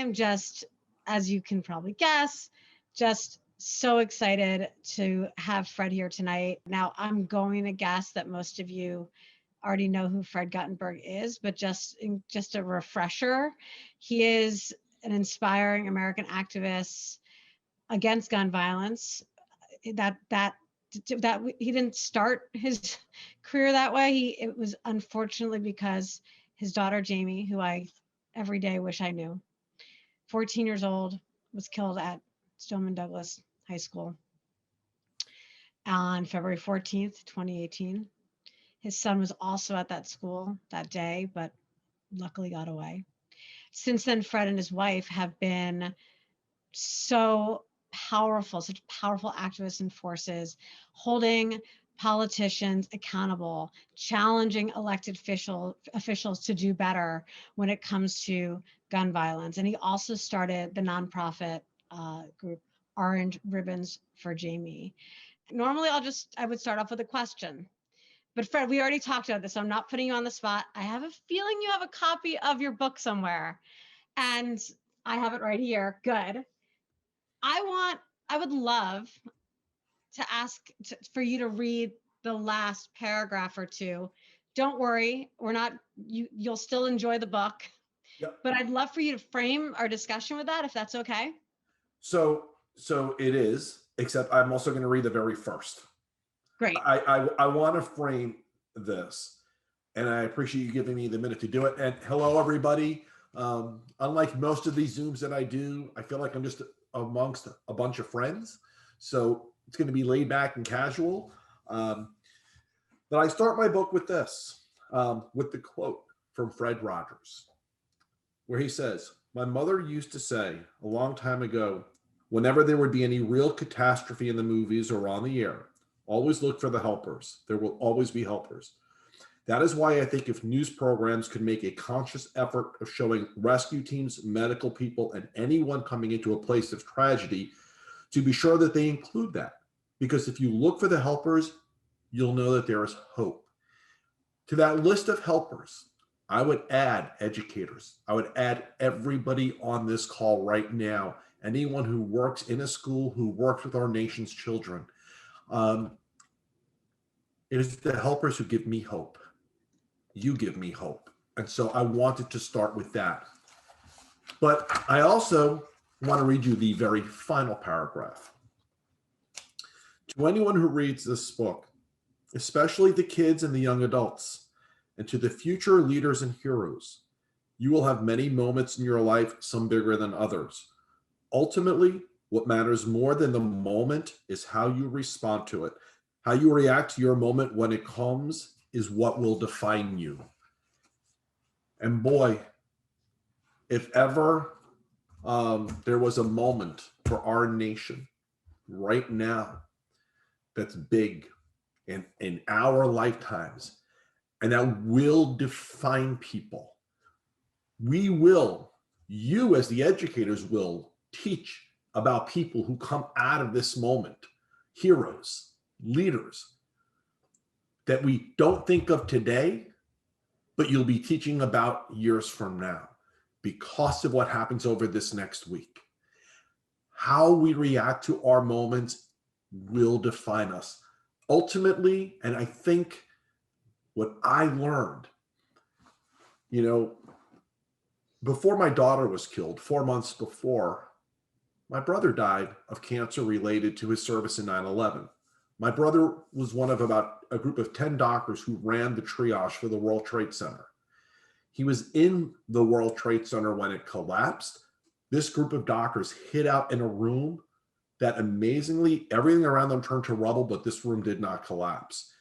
am just, as you can probably guess, just so excited to have Fred here tonight. Now, I'm going to guess that most of you already know who Fred Guttenberg is, but just a refresher, he is an inspiring American activist against gun violence. That he didn't start his career that way. It was unfortunately because his daughter Jamie, who I every day wish I knew, 14 years old, was killed at Stoneman Douglas High School on February 14th, 2018. His son was also at that school that day, but luckily got away. Since then, Fred and his wife have been so powerful, such powerful activists and forces, holding politicians accountable, challenging elected officials to do better when it comes to gun violence. And he also started the nonprofit group Orange Ribbons for Jamie. Normally, I would start off with a question. But Fred, we already talked about this, so I'm not putting you on the spot. I have a feeling you have a copy of your book somewhere, and I have it right here. Good. I would love to ask for you to read the last paragraph or two. Don't worry, you'll still enjoy the book. Yep. But I'd love for you to frame our discussion with that, if that's okay. So it is, except I'm also going to read the very first. Great. I want to frame this, and I appreciate you giving me the minute to do it. And hello, everybody. Unlike most of these Zooms that I do, I feel like I'm just amongst a bunch of friends. So it's going to be laid back and casual. But I start my book with this, with the quote from Fred Rogers, where he says, "My mother used to say a long time ago, whenever there would be any real catastrophe in the movies or on the air, always look for the helpers. There will always be helpers. That is why I think if news programs could make a conscious effort of showing rescue teams, medical people, and anyone coming into a place of tragedy, to be sure that they include that. Because if you look for the helpers, you'll know that there is hope. To that list of helpers, I would add educators. I would add everybody on this call right now, anyone who works in a school, who works with our nation's children. It is the helpers who give me hope. You give me hope. And so I wanted to start with that. But I also want to read you the very final paragraph. To anyone who reads this book, especially the kids and the young adults, and to the future leaders and heroes, you will have many moments in your life, some bigger than others. Ultimately, what matters more than the moment is how you respond to it. How you react to your moment when it comes is what will define you. And boy, if ever there was a moment for our nation right now that's big in our lifetimes, and that will define people, you as the educators will teach about people who come out of this moment, heroes, leaders that we don't think of today, but you'll be teaching about years from now because of what happens over this next week. How we react to our moments will define us. Ultimately, and I think what I learned, before my daughter was killed, 4 months before, my brother died of cancer related to his service in 9/11. My brother was one of about a group of 10 doctors who ran the triage for the World Trade Center. He was in the World Trade Center when it collapsed. This group of doctors hid out in a room that amazingly, everything around them turned to rubble, but this room did not collapse.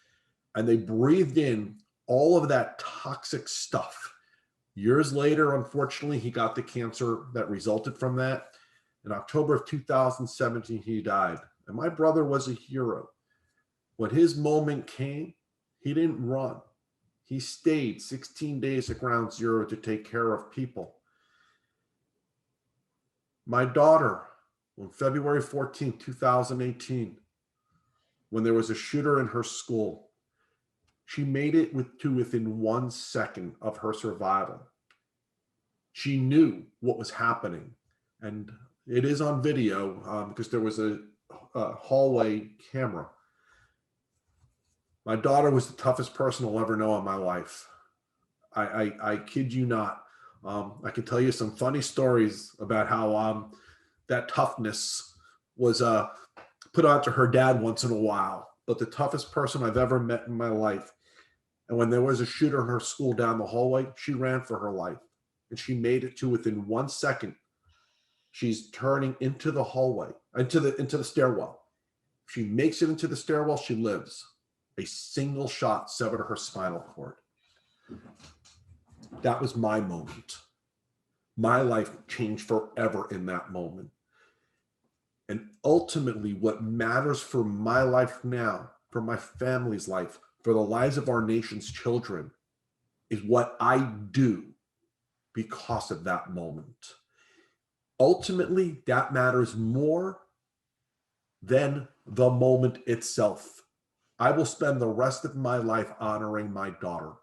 And they breathed in all of that toxic stuff. Years later, unfortunately, he got the cancer that resulted from that. In October of 2017, he died. And my brother was a hero. When his moment came, he didn't run. He stayed 16 days at ground zero to take care of people. My daughter, on February 14, 2018, when there was a shooter in her school, she made it to within 1 second of her survival. She knew what was happening. And it is on video because there was a hallway camera. My daughter was the toughest person I'll ever know in my life. I kid you not. I can tell you some funny stories about how that toughness was put onto her dad once in a while. But the toughest person I've ever met in my life. And when there was a shooter in her school down the hallway, she ran for her life. And she made it to within 1 second. She's turning into the hallway, into the stairwell. If she makes it into the stairwell, she lives. A single shot severed her spinal cord. That was my moment. My life changed forever in that moment. And ultimately, what matters for my life now, for my family's life, for the lives of our nation's children, is what I do because of that moment. Ultimately, that matters more than the moment itself. I will spend the rest of my life honoring my daughter.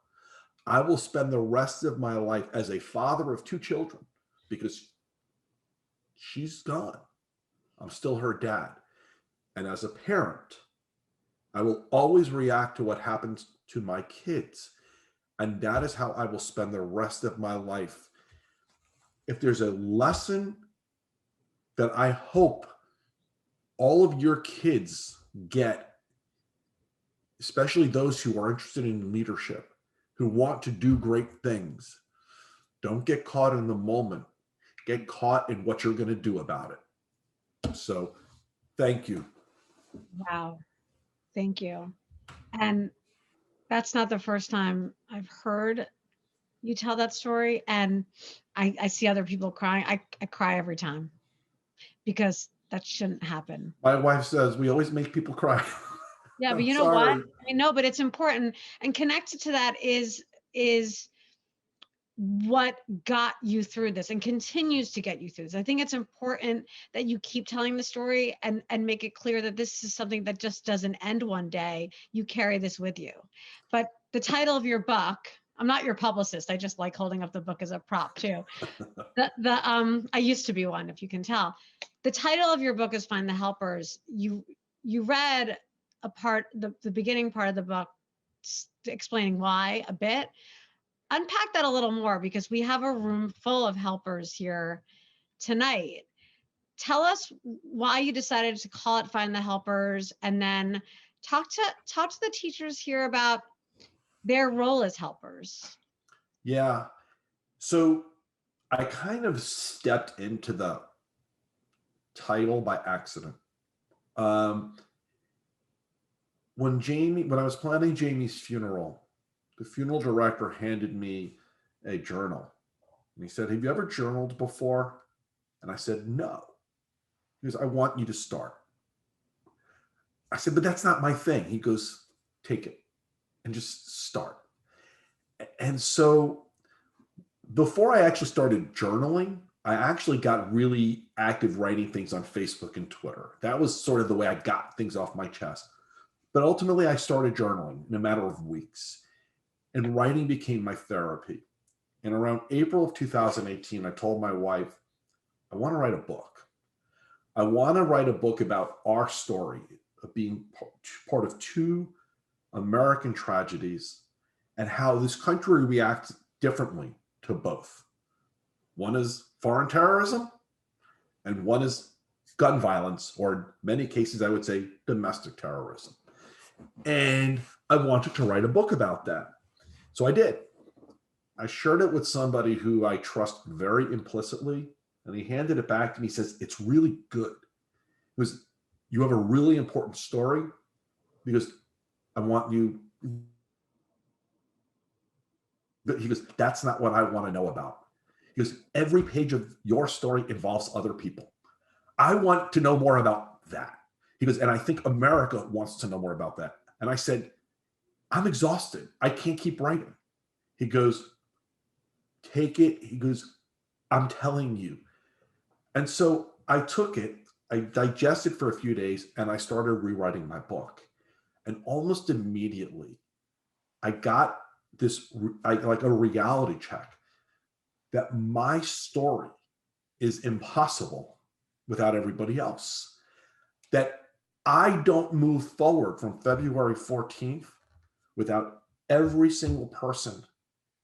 I will spend the rest of my life as a father of 2 children because she's gone. I'm still her dad. And as a parent, I will always react to what happens to my kids. And that is how I will spend the rest of my life. If there's a lesson that I hope all of your kids get, especially those who are interested in leadership, who want to do great things, don't get caught in the moment. Get caught in what you're going to do about it. So thank you. Wow. Thank you. And that's not the first time I've heard you tell that story. And I see other people crying. I cry every time because that shouldn't happen. My wife says we always make people cry. Yeah, but I'm you know what? sorry. I know, but it's important. And connected to that is what got you through this and continues to get you through this. I think it's important that you keep telling the story and make it clear that this is something that just doesn't end one day. You carry this with you. But the title of your book, I'm not your publicist. I just like holding up the book as a prop too. I used to be one, if you can tell. The title of your book is Find the Helpers. You read a part, the beginning part of the book, explaining why a bit. Unpack that a little more because we have a room full of helpers here tonight. Tell us why you decided to call it Find the Helpers, and then talk to the teachers here about their role as helpers. Yeah. So I kind of stepped into the title by accident. When I was planning Jamie's funeral, the funeral director handed me a journal. And he said, "Have you ever journaled before?" And I said, "No." He goes, "I want you to start." I said, "But that's not my thing." He goes, "Take it and just start." And so before I actually started journaling, I actually got really active writing things on Facebook and Twitter. That was sort of the way I got things off my chest. But ultimately, I started journaling in a matter of weeks. And writing became my therapy. And around April of 2018, I told my wife, I want to write a book. I want to write a book about our story of being part of 2 American tragedies and how this country reacts differently to both. One is foreign terrorism and one is gun violence, or in many cases, I would say domestic terrorism. And I wanted to write a book about that. So I did. I shared it with somebody who I trust very implicitly, and he handed it back and he says, "It's really good. He goes, you have a really important story because I want you." But he goes, "That's not what I want to know about." He goes, "Every page of your story involves other people. I want to know more about that." He goes, "And I think America wants to know more about that." And I said, "I'm exhausted. I can't keep writing." He goes, "Take it." He goes, "I'm telling you." And so I took it, I digested for a few days, and I started rewriting my book. And almost immediately, I got this, like a reality check. that my story is impossible without everybody else. That I don't move forward from February 14th without every single person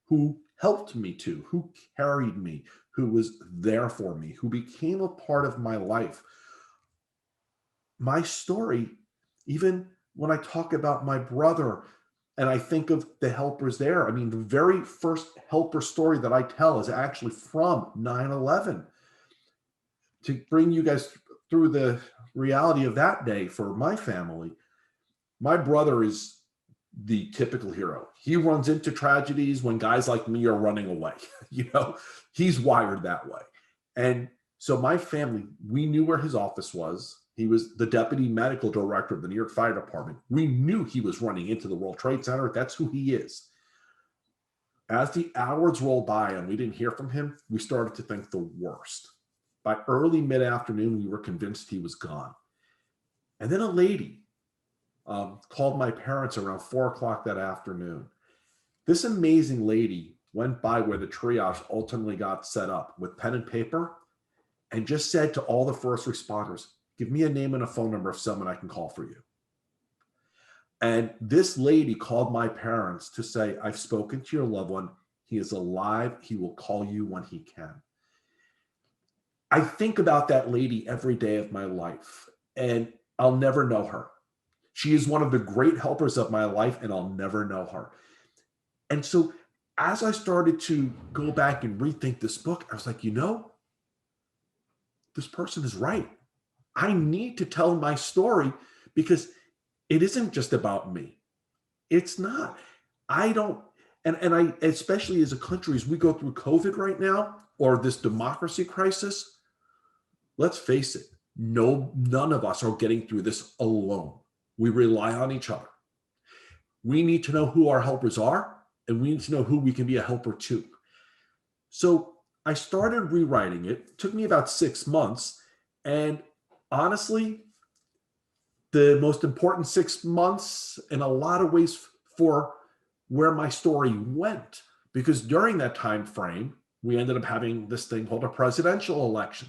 who helped me to, who carried me, who was there for me, who became a part of my life. My story, even when I talk about my brother and I think of the helpers there, I mean, the very first helper story that I tell is actually from 9/11. To bring you guys through the reality of that day for my family, my brother is the typical hero. He runs into tragedies when guys like me are running away. He's wired that way. And so my family, we knew where his office was. He was the deputy medical director of the New York Fire Department. We knew he was running into the World Trade Center. That's who he is. As the hours rolled by and we didn't hear from him, we started to think the worst. By early mid-afternoon, we were convinced he was gone. And then a lady called my parents around 4:00 that afternoon. This amazing lady went by where the triage ultimately got set up with pen and paper and just said to all the first responders, give me a name and a phone number of someone I can call for you. And this lady called my parents to say, I've spoken to your loved one. He is alive. He will call you when he can. I think about that lady every day of my life, and I'll never know her. She is one of the great helpers of my life, and I'll never know her. And so as I started to go back and rethink this book, I was like, this person is right. I need to tell my story because it isn't just about me. It's not. I don't, and I, especially as a country, as we go through COVID right now, or this democracy crisis, let's face it, none of us are getting through this alone. We rely on each other. We need to know who our helpers are, and we need to know who we can be a helper to. So I started rewriting it. It took me about 6 months. And honestly, the most important 6 months in a lot of ways for where my story went, because during that time frame, we ended up having this thing called a presidential election.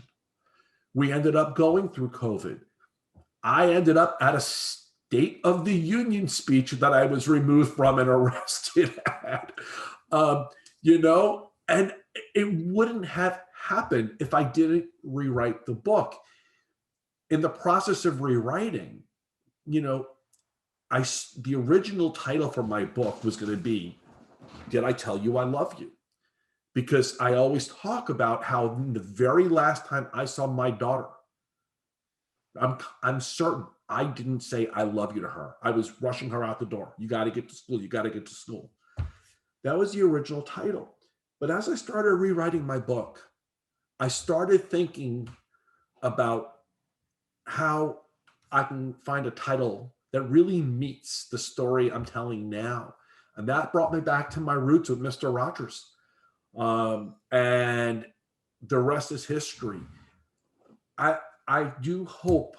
We ended up going through COVID. I ended up at a State of the Union speech that I was removed from and arrested at, and it wouldn't have happened if I didn't rewrite the book. In the process of rewriting, the original title for my book was going to be, Did I Tell You I Love You? Because I always talk about how the very last time I saw my daughter, I'm certain I didn't say I love you to her. I was rushing her out the door. You got to get to school. You got to get to school. That was the original title. But as I started rewriting my book, I started thinking about how I can find a title that really meets the story I'm telling now. And that brought me back to my roots with Mr. Rogers. And the rest is history. I do hope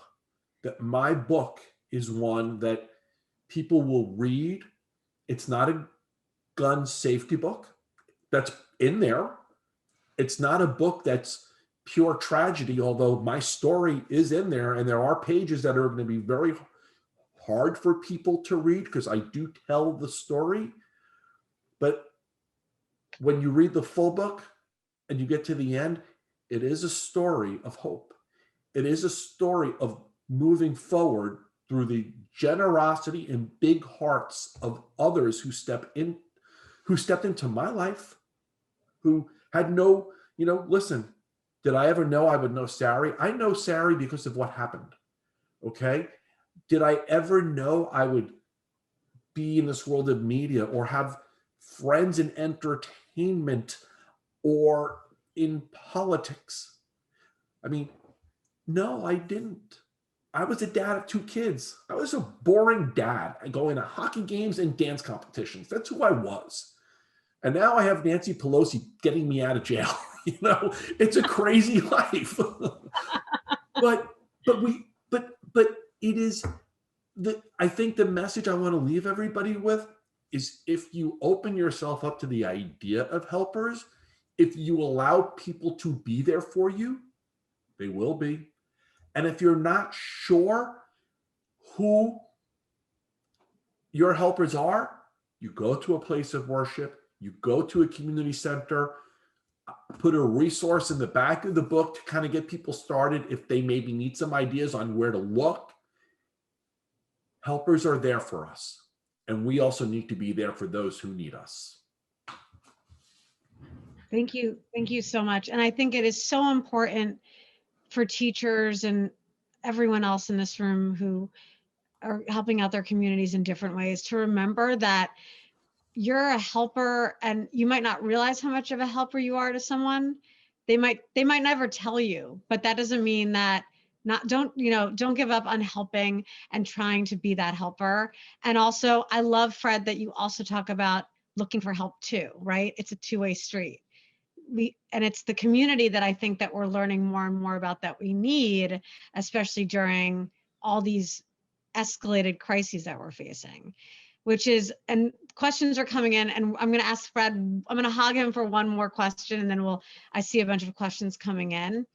that my book is one that people will read. It's not a gun safety book that's in there. It's not a book that's pure tragedy, although my story is in there, and there are pages that are going to be very hard for people to read because I do tell the story. But when you read the full book and you get to the end, it is a story of hope. It is a story of moving forward through the generosity and big hearts of others who stepped into my life, who had no, listen, did I ever know I would know Sari? I know Sari because of what happened. Okay. Did I ever know I would be in this world of media or have friends in entertainment or in politics? I mean, no, I didn't. I was a dad of 2 kids. I was a boring dad going to hockey games and dance competitions. That's who I was. And now I have Nancy Pelosi getting me out of jail. It's a crazy life. but it is I think the message I want to leave everybody with is if you open yourself up to the idea of helpers, if you allow people to be there for you, they will be. And if you're not sure who your helpers are, you go to a place of worship, you go to a community center, put a resource in the back of the book to kind of get people started if they maybe need some ideas on where to look. Helpers are there for us, and we also need to be there for those who need us. Thank you. Thank you so much. And I think it is so important for teachers and everyone else in this room who are helping out their communities in different ways to remember that you're a helper, and you might not realize how much of a helper you are to someone. They might never tell you, but that doesn't mean that don't give up on helping and trying to be that helper. And also, I love, Fred, that you also talk about looking for help too, right? It's a two-way street. And it's the community that I think that we're learning more and more about that we need, especially during all these escalated crises that we're facing, and questions are coming in, and I'm going to ask Fred, I'm going to hog him for one more question, and then I see a bunch of questions coming in.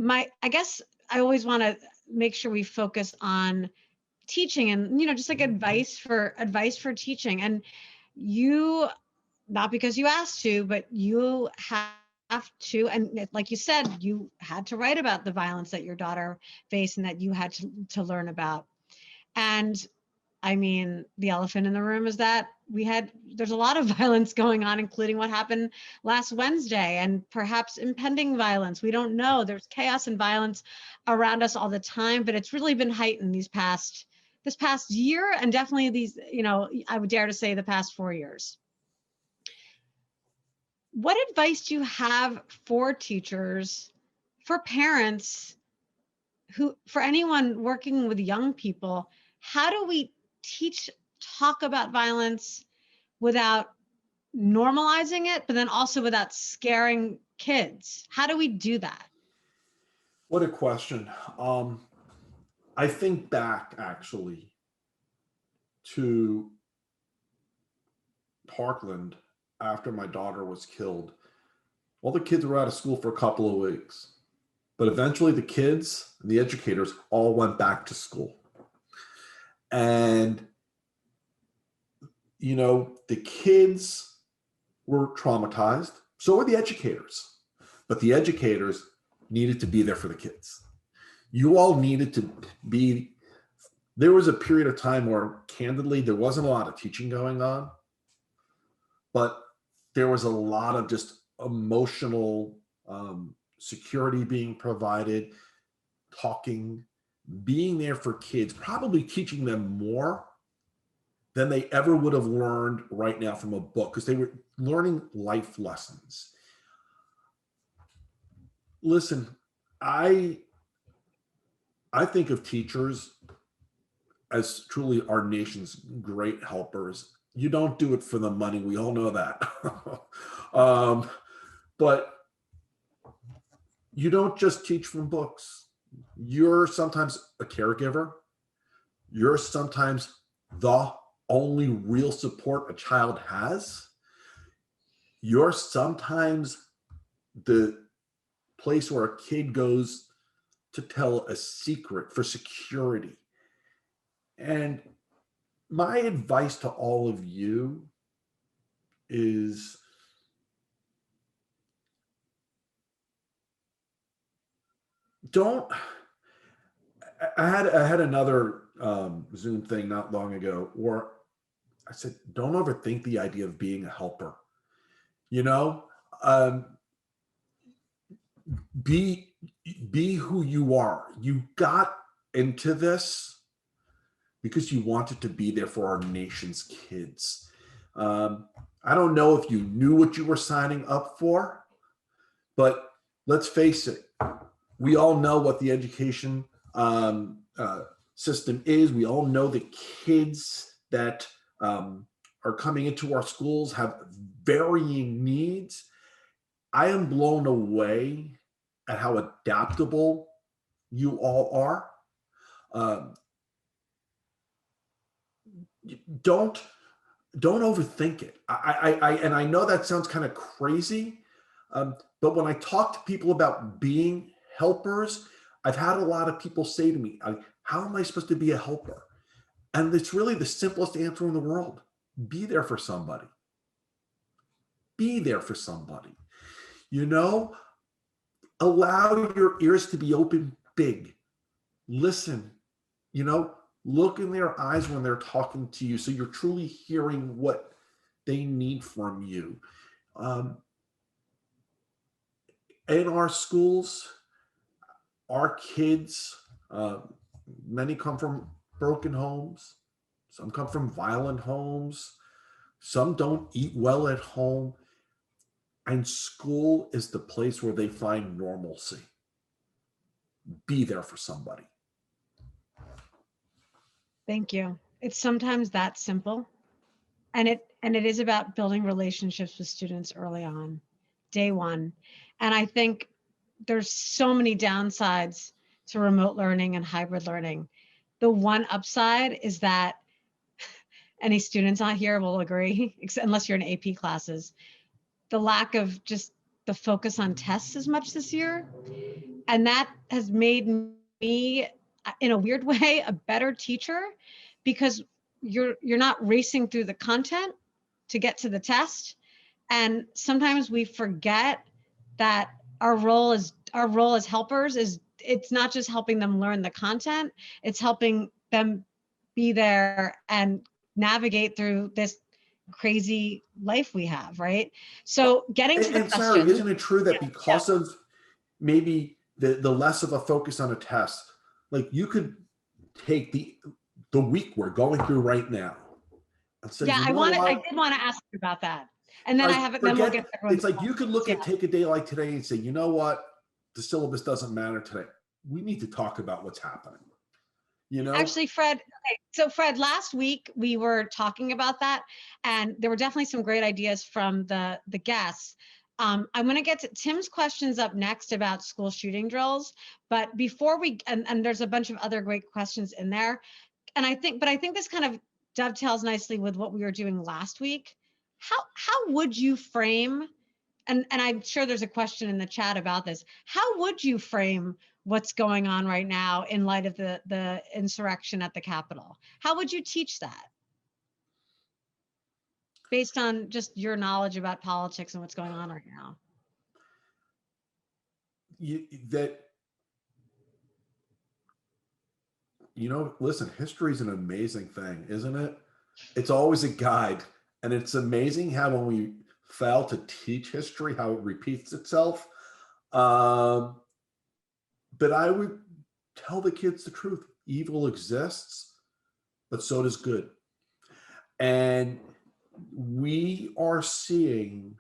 I guess I always want to make sure we focus on teaching and, just like advice for teaching. And you, not because you asked to, but you have to, and like you said, you had to write about the violence that your daughter faced and that you had to learn about. And I mean, the elephant in the room is that there's a lot of violence going on, including what happened last Wednesday and perhaps impending violence. We don't know. There's chaos and violence around us all the time, but it's really been heightened this past year, and definitely I would dare to say the past 4 years. What advice do you have for teachers, for parents, for anyone working with young people? How do we talk about violence without normalizing it, but then also without scaring kids? How do we do that? What a question. I think back actually to Parkland after my daughter was killed. All the kids were out of school for a couple of weeks, but eventually the kids and the educators all went back to school. And, the kids were traumatized. So were the educators. But the educators needed to be there for the kids. You all needed to be. There was a period of time where, candidly, there wasn't a lot of teaching going on, but there was a lot of just emotional security being provided, talking, being there for kids, probably teaching them more than they ever would have learned right now from a book, because they were learning life lessons. Listen, I think of teachers as truly our nation's great helpers. You don't do it for the money. We all know that. But you don't just teach from books. You're sometimes a caregiver. You're sometimes the only real support a child has. You're sometimes the place where a kid goes to tell a secret for security. And my advice to all of you is I had another Zoom thing not long ago where I said, don't overthink the idea of being a helper. Be who you are. You got into this because you wanted to be there for our nation's kids. I don't know if you knew what you were signing up for, but let's face it, we all know what the education system is. We all know the kids that are coming into our schools have varying needs. I am blown away at how adaptable you all are. Don't overthink it. I know that sounds kind of crazy, But when I talk to people about being helpers, I've had a lot of people say to me, how am I supposed to be a helper? And it's really the simplest answer in the world. Be there for somebody. Be there for somebody. Allow your ears to be open big. Listen, look in their eyes when they're talking to you so you're truly hearing what they need from you. In our schools, our kids, many come from broken homes. Some come from violent homes. Some don't eat well at home. And school is the place where they find normalcy. Be there for somebody. Thank you. It's sometimes that simple. And it is about building relationships with students early on, day one. And I think there's so many downsides to remote learning and hybrid learning. The one upside is that any students out here will agree, unless you're in AP classes, the lack of just the focus on tests as much this year. And that has made me, in a weird way, a better teacher, because you're not racing through the content to get to the test. And sometimes we forget that our role as helpers is, it's not just helping them learn the content, it's helping them be there and navigate through this crazy life we have, right? So getting to the question. Sarah, isn't it true that because of maybe the less of a focus on a test, like you could take the week we're going through right now and say, I did want to ask you about that. And then then we'll get it's like you could look at take a day like today and say, you know what? The syllabus doesn't matter today. We need to talk about what's happening. Actually, Fred, okay. So Fred, last week we were talking about that, and there were definitely some great ideas from the guests. I'm going to get to Tim's questions up next about school shooting drills, but before we, and there's a bunch of other great questions in there, and I think this kind of dovetails nicely with what we were doing last week. How would you frame, and I'm sure there's a question in the chat about this, how would you frame what's going on right now in light of the insurrection at the Capitol? How would you teach that? Based on just your knowledge about politics and what's going on right now. Listen, history is an amazing thing, isn't it? It's always a guide. And it's amazing how when we fail to teach history, how it repeats itself. But I would tell the kids the truth. Evil exists, but so does good. And we are seeing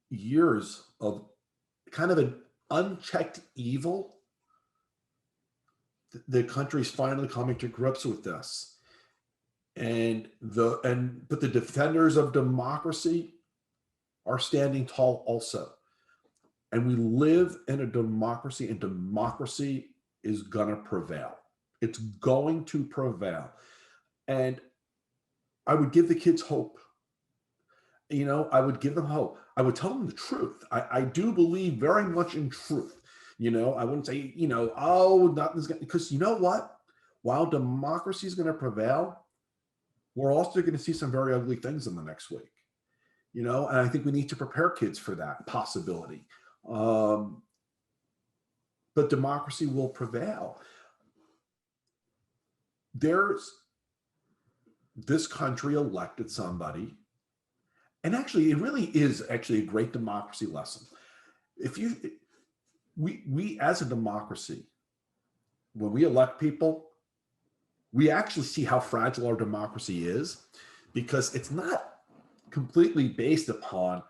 years of kind of an unchecked evil. The country's finally coming to grips with this. But the defenders of democracy are standing tall also. And we live in a democracy, and democracy is going to prevail. It's going to prevail. And I would give the kids hope. I would give them hope. I would tell them the truth. I do believe very much in truth. I wouldn't say, nothing's going to, because you know what? While democracy is going to prevail, we're also going to see some very ugly things in the next week. And I think we need to prepare kids for that possibility. But democracy will prevail. This country elected somebody, and actually, it really is actually a great democracy lesson. We as a democracy, when we elect people, we actually see how fragile our democracy is, because it's not completely based upon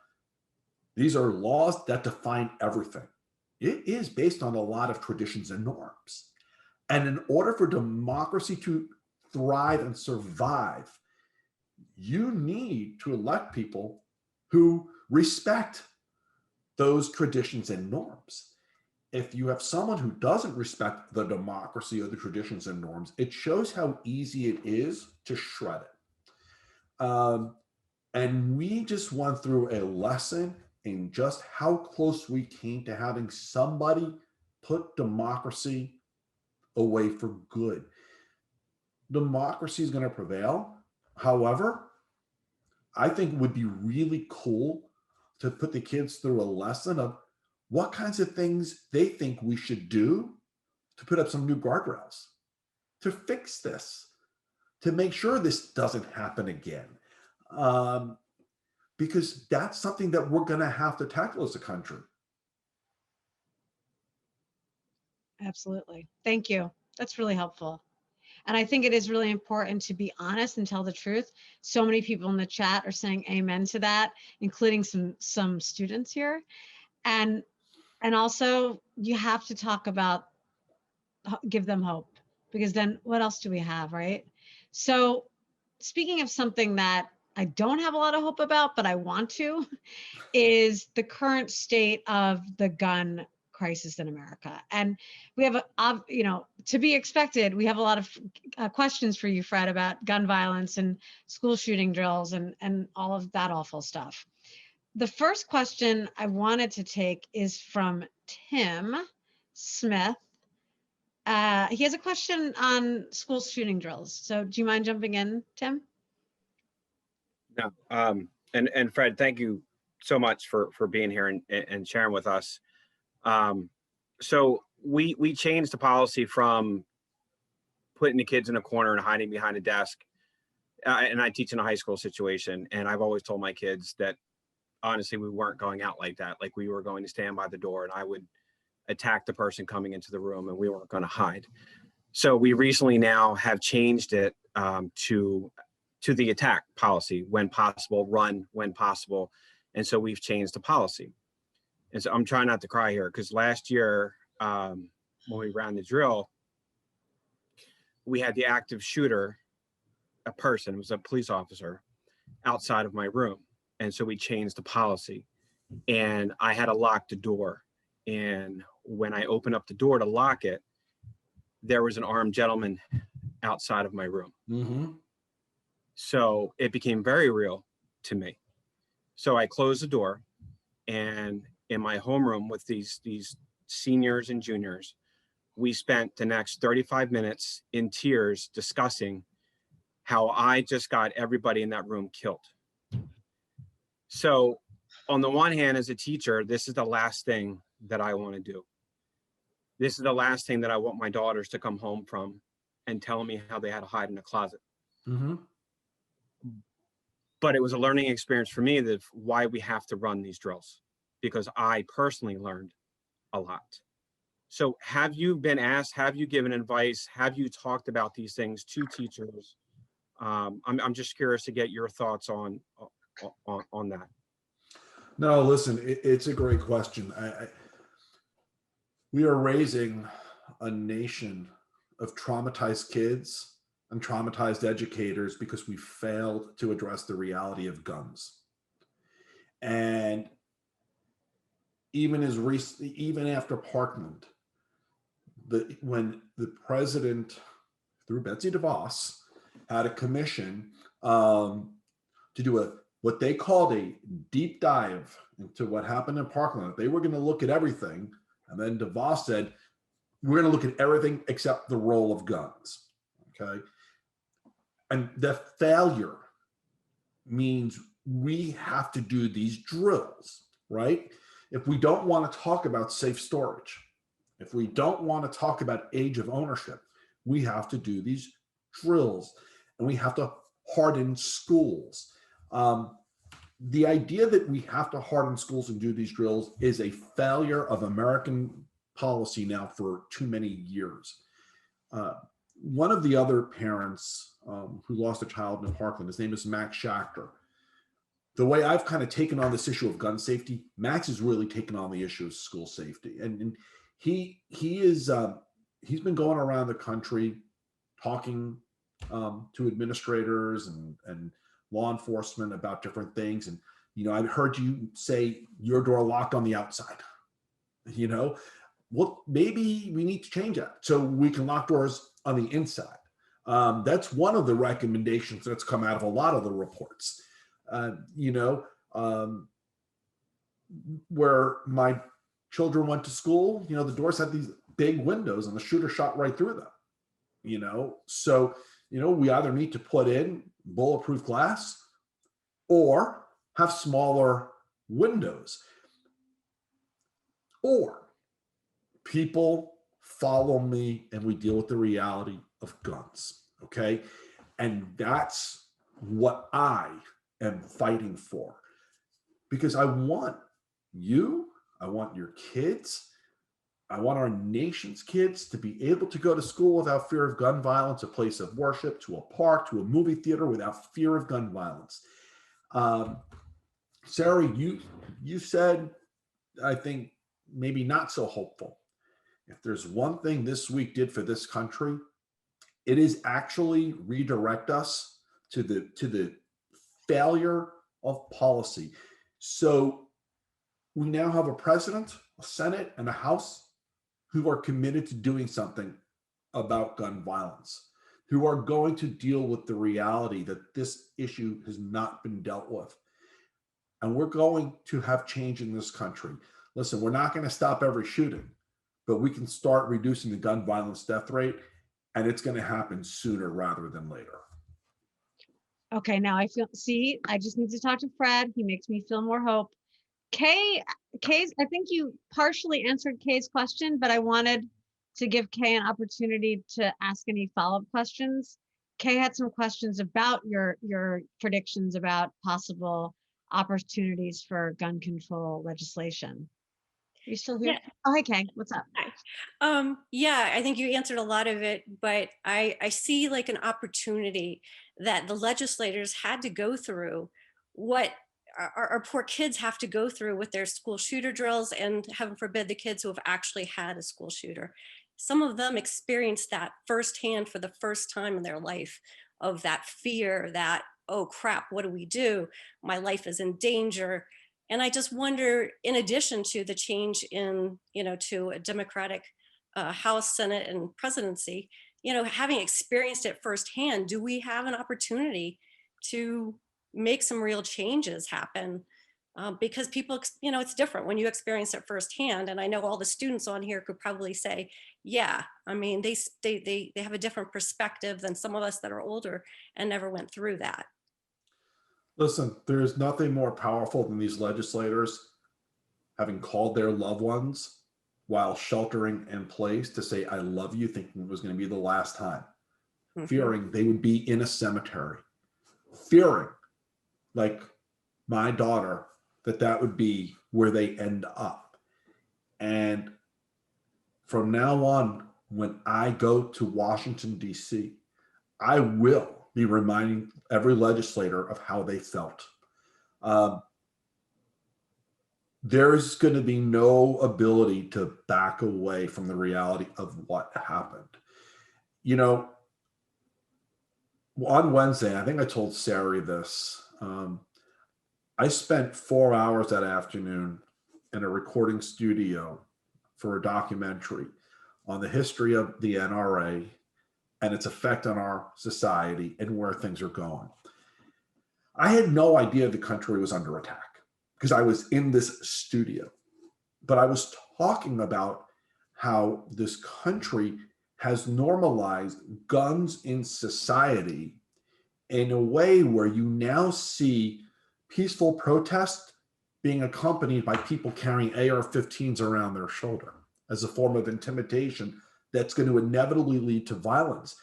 these are laws that define everything. It is based on a lot of traditions and norms. And in order for democracy to thrive and survive, you need to elect people who respect those traditions and norms. If you have someone who doesn't respect the democracy or the traditions and norms, it shows how easy it is to shred it. And we just went through a lesson in just how close we came to having somebody put democracy away for good. Democracy is going to prevail. However, I think it would be really cool to put the kids through a lesson of what kinds of things they think we should do to put up some new guardrails, to fix this, to make sure this doesn't happen again. Because that's something that we're going to have to tackle as a country. Absolutely. Thank you. That's really helpful. And I think it is really important to be honest and tell the truth. So many people in the chat are saying amen to that, including some students here. And also you have to talk about, give them hope, because then what else do we have, right? So speaking of something that I don't have a lot of hope about, but I want to, is the current state of the gun crisis in America. And we have, to be expected, we have a lot of questions for you, Fred, about gun violence and school shooting drills and all of that awful stuff. The first question I wanted to take is from Tim Smith. He has a question on school shooting drills. So do you mind jumping in, Tim? No. And Fred, thank you so much for being here and sharing with us. So we changed the policy from putting the kids in a corner and hiding behind a desk. And I teach in a high school situation, and I've always told my kids that honestly, we weren't going out like that. Like, we were going to stand by the door and I would attack the person coming into the room, and we weren't going to hide. So we recently now have changed it to the attack policy: when possible, run when possible. And so we've changed the policy. And so I'm trying not to cry here, because last year when we ran the drill, we had the active shooter, a person, it was a police officer, outside of my room. And so we changed the policy, and I had to lock the door. And when I opened up the door to lock it, there was an armed gentleman outside of my room. Mm-hmm. So it became very real to me. So I closed the door, and in my homeroom with these seniors and juniors, we spent the next 35 minutes in tears discussing how I just got everybody in that room killed. So on the one hand, as a teacher, this is the last thing that I want to do. This is the last thing that I want my daughters to come home from and tell me how they had to hide in a closet. Mm-hmm. But it was a learning experience for me, that why we have to run these drills, because I personally learned a lot. So have you been asked, have you given advice, have you talked about these things to teachers? I'm just curious to get your thoughts on that. No, listen, it's a great question. We are raising a nation of traumatized kids and traumatized educators because we failed to address the reality of guns. And even after Parkland, when the president, through Betsy DeVos, had a commission to do what they called a deep dive into what happened in Parkland. They were going to look at everything. And then DeVos said, we're going to look at everything except the role of guns. Okay. And the failure means we have to do these drills, right? If we don't want to talk about safe storage, if we don't want to talk about age of ownership, we have to do these drills, and we have to harden schools. The idea that we have to harden schools and do these drills is a failure of American policy now for too many years. One of the other parents who lost a child in Parkland, his name is Max Schachter. The way I've kind of taken on this issue of gun safety, Max has really taken on the issue of school safety. And he's been going around the country talking to administrators and law enforcement about different things. And, I've heard you say your door locked on the outside, well, maybe we need to change that so we can lock doors on the inside. That's one of the recommendations that's come out of a lot of the reports. You know, where my children went to school, you know, the doors had these big windows and the shooter shot right through them, you know? So, you know, we either need to put in bulletproof glass or have smaller windows, or people follow me and we deal with the reality of guns. Okay. And that's what I am fighting for, because I want you, I want your kids, I want our nation's kids to be able to go to school without fear of gun violence, a place of worship, to a park, to a movie theater without fear of gun violence. Sarah, you said, I think, maybe not so hopeful. If there's one thing this week did for this country, it is actually redirect us to the failure of policy. So we now have a president, a Senate, and a House who are committed to doing something about gun violence, who are going to deal with the reality that this issue has not been dealt with. And we're going to have change in this country. Listen, we're not going to stop every shooting, but we can start reducing the gun violence death rate, and it's going to happen sooner rather than later. Okay, now I just need to talk to Fred. He makes me feel more hope. Kay's, I think you partially answered Kay's question, but I wanted to give Kay an opportunity to ask any follow-up questions. Kay had some questions about your predictions about possible opportunities for gun control legislation. Are you still here? Yeah. Oh, hi, Kay. What's up? Hi. Yeah, I think you answered a lot of it, but I see like an opportunity that the legislators had to go through what our poor kids have to go through with their school shooter drills, and heaven forbid the kids who have actually had a school shooter. Some of them experienced that firsthand for the first time in their life, of that fear that, oh crap, what do we do? My life is in danger. And I just wonder, in addition to the change in, to a Democratic House, Senate, and presidency, having experienced it firsthand, do we have an opportunity to make some real changes happen? Because people, it's different when you experience it firsthand. And I know all the students on here could probably say, yeah, I mean, they have a different perspective than some of us that are older and never went through that. Listen, there's nothing more powerful than these legislators having called their loved ones while sheltering in place to say, I love you, thinking it was going to be the last time, fearing they would be in a cemetery, fearing, like my daughter, that would be where they end up. And from now on, when I go to Washington, D.C., I will be reminding every legislator of how they felt. There's going to be no ability to back away from the reality of what happened. On Wednesday, I think I told Sarah this, I spent 4 hours that afternoon in a recording studio for a documentary on the history of the NRA and its effect on our society and where things are going. I had no idea the country was under attack because I was in this studio, but I was talking about how this country has normalized guns in society in a way where you now see peaceful protest being accompanied by people carrying AR-15s around their shoulder as a form of intimidation that's going to inevitably lead to violence.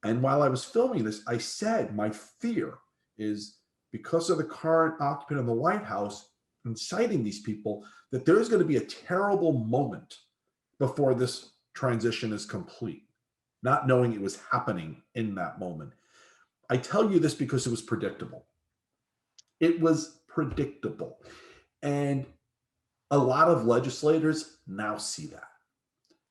And while I was filming this, I said my fear is, because of the current occupant of the White House inciting these people, that there's going to be a terrible moment before this transition is complete, not knowing it was happening in that moment. I tell you this because it was predictable. It was predictable. And a lot of legislators now see that.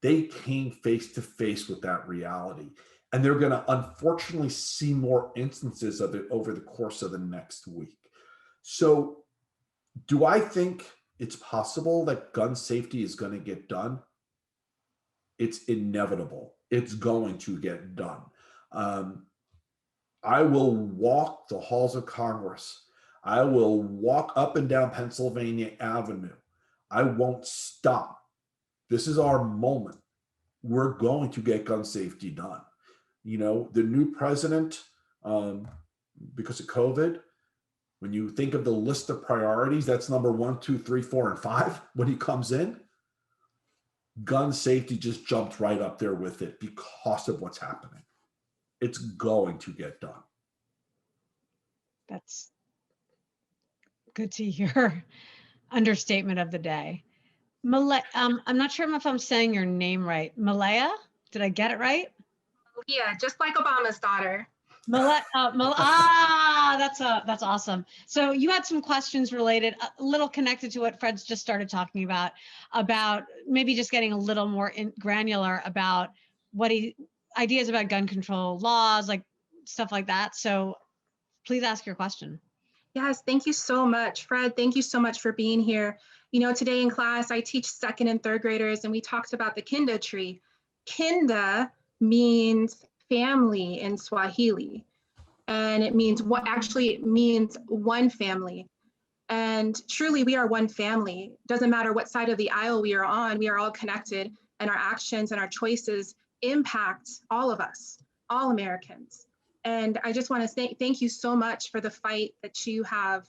They came face to face with that reality. And they're going to unfortunately see more instances of it over the course of the next week. So do I think it's possible that gun safety is going to get done? It's inevitable. It's going to get done. I will walk the halls of Congress. I will walk up and down Pennsylvania Avenue. I won't stop. This is our moment. We're going to get gun safety done. You know, the new president, because of COVID, when you think of the list of priorities, that's number 1, 2, 3, 4, and 5 when he comes in. Gun safety just jumped right up there with it because of what's happening. It's going to get done. That's good to hear. Understatement of the day. I'm not sure if I'm saying your name right. Malaya? Did I get it right? Yeah, just like Obama's daughter. That's awesome. So you had some questions related, a little connected to what Fred's just started talking about maybe just getting a little more granular about ideas about gun control laws, like stuff like that. So please ask your question. Yes, thank you so much, Fred. Thank you so much for being here. You know, today in class, I teach 2nd and 3rd graders, and we talked about the Kinda tree. Kinda means family in Swahili, and it means it means one family. And truly, we are one family. Doesn't matter what side of the aisle we are on, we are all connected, and our actions and our choices impact all of us, all Americans. And I just want to say thank you so much for the fight that you have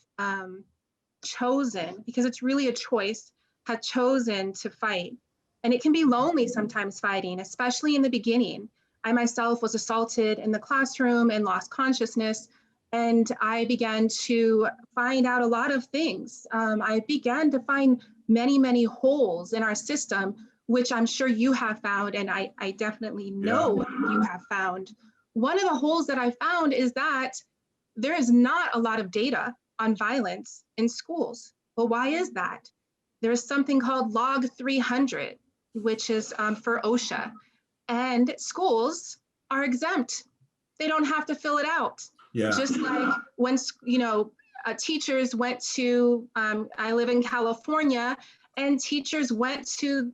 chosen, because it's really a choice, have chosen to fight. And it can be lonely sometimes fighting, especially in the beginning. I myself was assaulted in the classroom and lost consciousness. And I began to find out a lot of things. I began to find many, many holes in our system, which I'm sure you have found, and I definitely know you have found. One of the holes that I found is that there is not a lot of data on violence in schools. Well, why is that? There's something called Log 300, which is for OSHA, and schools are exempt. They don't have to fill it out. Yeah. Just like when, you know, teachers went to, I live in California, and teachers went to,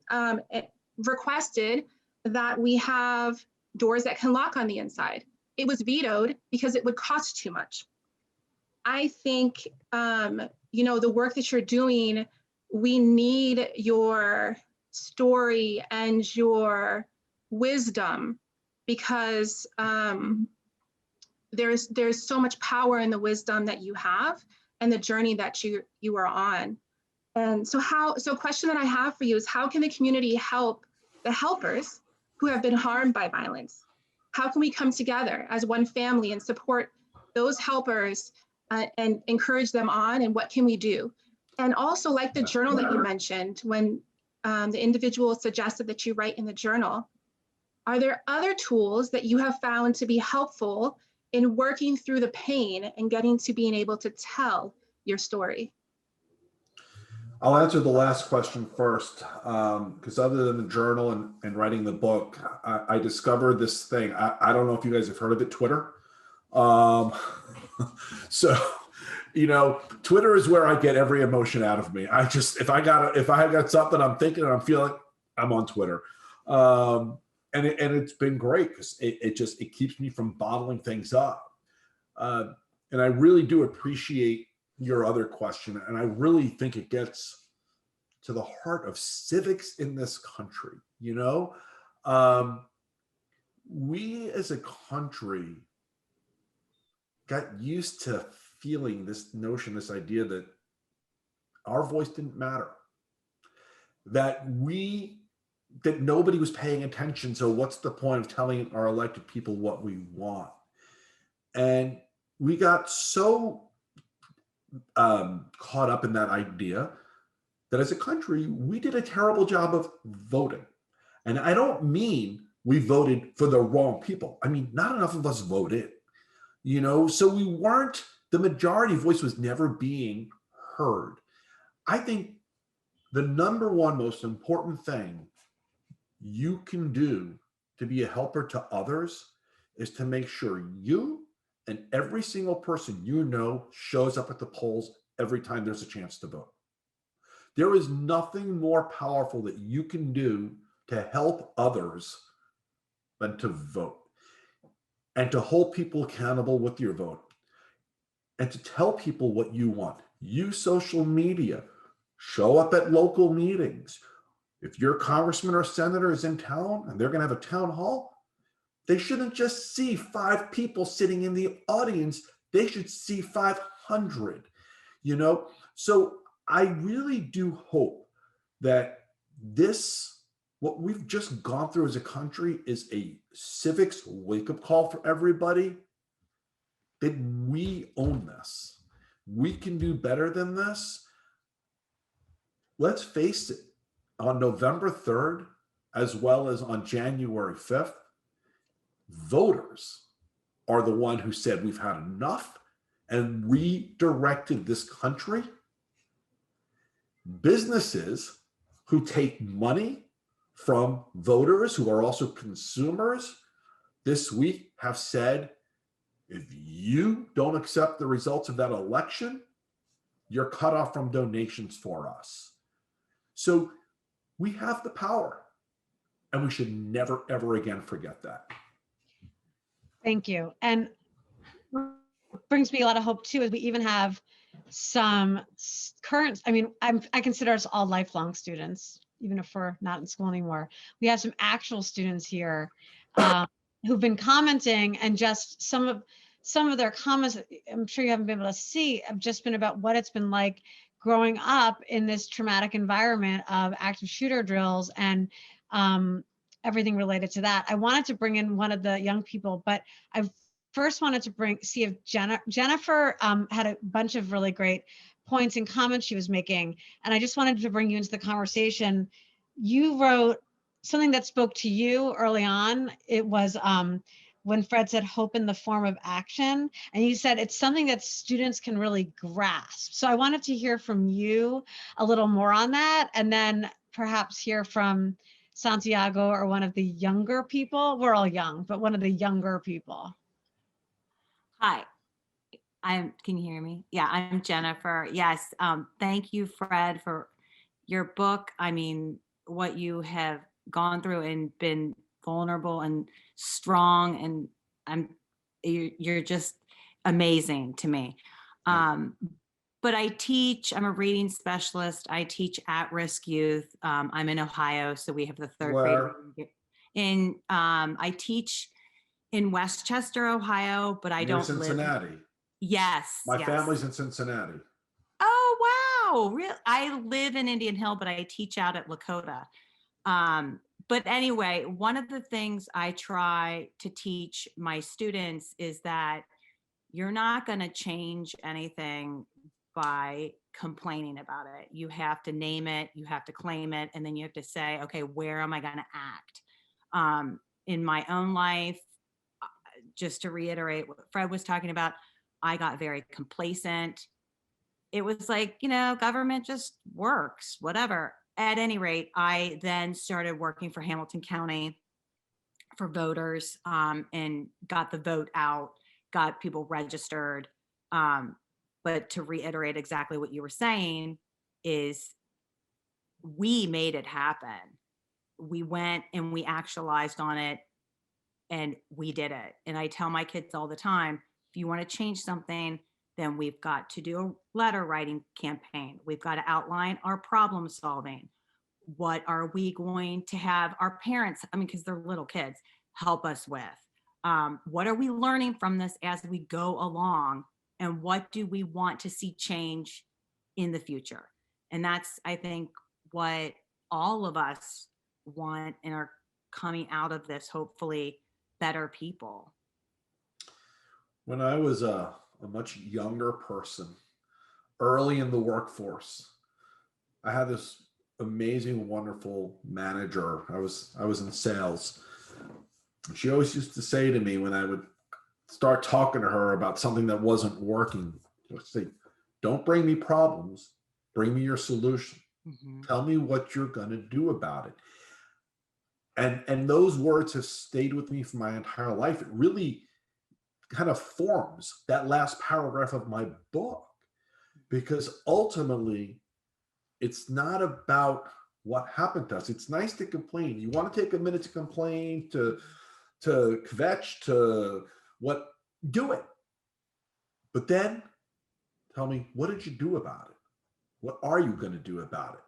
requested that we have doors that can lock on the inside. It was vetoed because it would cost too much. I think, you know, the work that you're doing, we need your story and your wisdom, because there's so much power in the wisdom that you have and the journey that you are on. And so question that I have for you is, how can the community help the helpers who have been harmed by violence? How can we come together as one family and support those helpers and encourage them on, and what can we do? And also, like the journal that you mentioned, when the individual suggested that you write in the journal, are there other tools that you have found to be helpful in working through the pain and getting to being able to tell your story? I'll answer the last question first, because other than the journal and writing the book, I discovered this thing. I don't know if you guys have heard of it, Twitter. So, you know, Twitter is where I get every emotion out of me. If I got something I'm thinking and I'm feeling, I'm on Twitter. And it's been great because it keeps me from bottling things up. And I really do appreciate your other question, and I really think it gets to the heart of civics in this country. You know, we as a country got used to feeling this notion, this idea that our voice didn't matter, that nobody was paying attention. So what's the point of telling our elected people what we want? And we got so caught up in that idea that as a country, we did a terrible job of voting. And I don't mean we voted for the wrong people. I mean, not enough of us voted, you know, so the majority voice was never being heard. I think the number one most important thing you can do to be a helper to others is to make sure you and every single person you know shows up at the polls every time there's a chance to vote. There is nothing more powerful that you can do to help others than to vote and to hold people accountable with your vote. and to tell people what you want. Use social media. Show up at local meetings. If your congressman or senator is in town and they're going to have a town hall, they shouldn't just see 5 people sitting in the audience. They should see 500, you know? So I really do hope that what we've just gone through as a country is a civics wake-up call for everybody, that we own this. We can do better than this. Let's face it, on November 3rd, as well as on January 5th, voters are the one who said we've had enough and redirected this country. Businesses who take money from voters who are also consumers this week have said, if you don't accept the results of that election, you're cut off from donations for us. So we have the power, and we should never, ever again forget that. Thank you. And what brings me a lot of hope too is we even have some current, I mean, I consider us all lifelong students, even if we're not in school anymore. We have some actual students here who've been commenting, and just some of their comments, I'm sure you haven't been able to see, have just been about what it's been like growing up in this traumatic environment of active shooter drills and everything related to that. I wanted to bring in one of the young people, but I first wanted to see if Jennifer had a bunch of really great points and comments she was making. And I just wanted to bring you into the conversation. You wrote something that spoke to you early on. It was when Fred said hope in the form of action. And you said it's something that students can really grasp. So I wanted to hear from you a little more on that, and then perhaps hear from Santiago or one of the younger people. We're all young, but one of the younger people. Hi, can you hear me? Yeah, I'm Jennifer. Yes, thank you, Fred, for your book. I mean, what you have gone through and been vulnerable and strong, and you're just amazing to me. But I'm a reading specialist. I teach at-risk youth. I'm in Ohio, so we have the third grade. I teach in Westchester, Ohio, but I don't live. Cincinnati. Yes. My family's in Cincinnati. Oh, wow. Really? I live in Indian Hill, but I teach out at Lakota. But anyway, one of the things I try to teach my students is that you're not going to change anything by complaining about it. You have to name it, you have to claim it, and then you have to say, okay, where am I going to act? In my own life, just to reiterate what Fred was talking about, I got very complacent. It was like, government just works, whatever. At any rate, I then started working for Hamilton County for voters, and got the vote out, got people registered. But to reiterate exactly what you were saying is we made it happen. We went and we actualized on it, and we did it. And I tell my kids all the time, if you want to change something, then we've got to do a letter writing campaign. We've got to outline our problem solving. What are we going to have our parents, because they're little kids, help us with? What are we learning from this as we go along? And what do we want to see change in the future? And that's, I think, what all of us want and are coming out of this, hopefully, better people. When I was a much younger person, early in the workforce, I had this amazing, wonderful manager. I was in sales. She always used to say to me when I would start talking to her about something that wasn't working, she would say, don't bring me problems, bring me your solution. Mm-hmm. Tell me what you're going to do about it. And those words have stayed with me for my entire life. It really kind of forms that last paragraph of my book, because ultimately it's not about what happened to us. It's nice to complain. You want to take a minute to complain, to kvetch, to what, do it. But then tell me, what did you do about it? What are you going to do about it?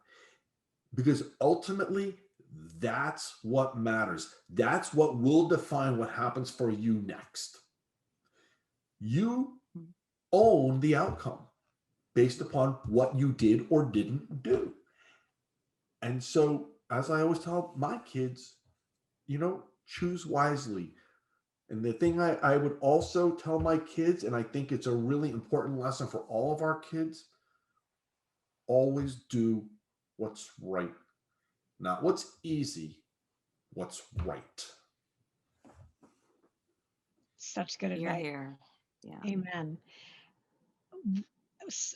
Because ultimately, that's what matters. That's what will define what happens for you next. You own the outcome based upon what you did or didn't do. And so, as I always tell my kids, choose wisely. And the thing I would also tell my kids, and I think it's a really important lesson for all of our kids, always do what's right. Not what's easy, what's right. Such good You're advice. here. Yeah. Amen.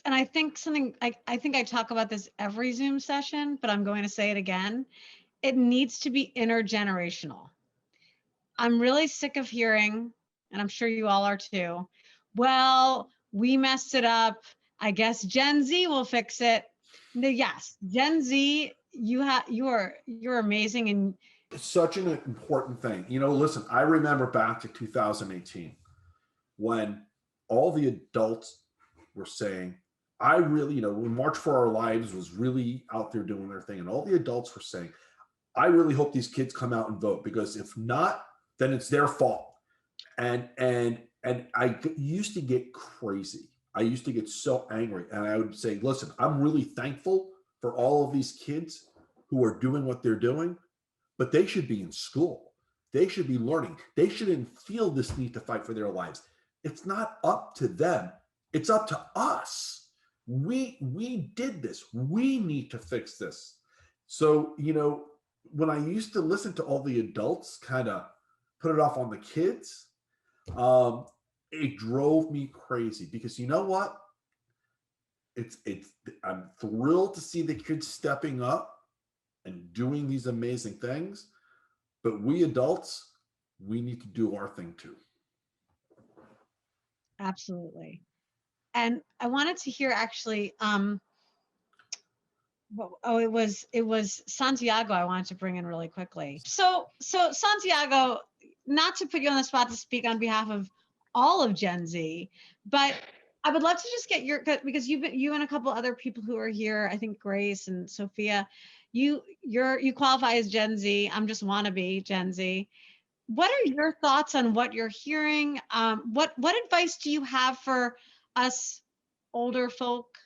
And I think something, I think I talk about this every Zoom session, but I'm going to say it again. It needs to be intergenerational. I'm really sick of hearing, and I'm sure you all are too, well, we messed it up. I guess Gen Z will fix it. No, yes, Gen Z, you're amazing. And It's such an important thing. Listen, I remember back to 2018 when all the adults were saying, I really, when March for Our Lives was really out there doing their thing, and all the adults were saying, I really hope these kids come out and vote, because if not, then it's their fault. And I used to get crazy. I used to get so angry, and I would say, listen, I'm really thankful for all of these kids who are doing what they're doing, but they should be in school. They should be learning. They shouldn't feel this need to fight for their lives. It's not up to them. It's up to us. We did this. We need to fix this. So, when I used to listen to all the adults kind of put it off on the kids, it drove me crazy, because you know what? I'm thrilled to see the kids stepping up and doing these amazing things, but we adults, we need to do our thing too. absolutely. And I wanted to hear actually, it was Santiago I wanted to bring in really quickly. So Santiago, not to put you on the spot to speak on behalf of all of Gen Z, but I would love to just get because you and a couple other people who are here, I think Grace and Sophia, you qualify as Gen Z. I'm just wannabe Gen Z. What are your thoughts on what you're hearing? What advice do you have for us older folk?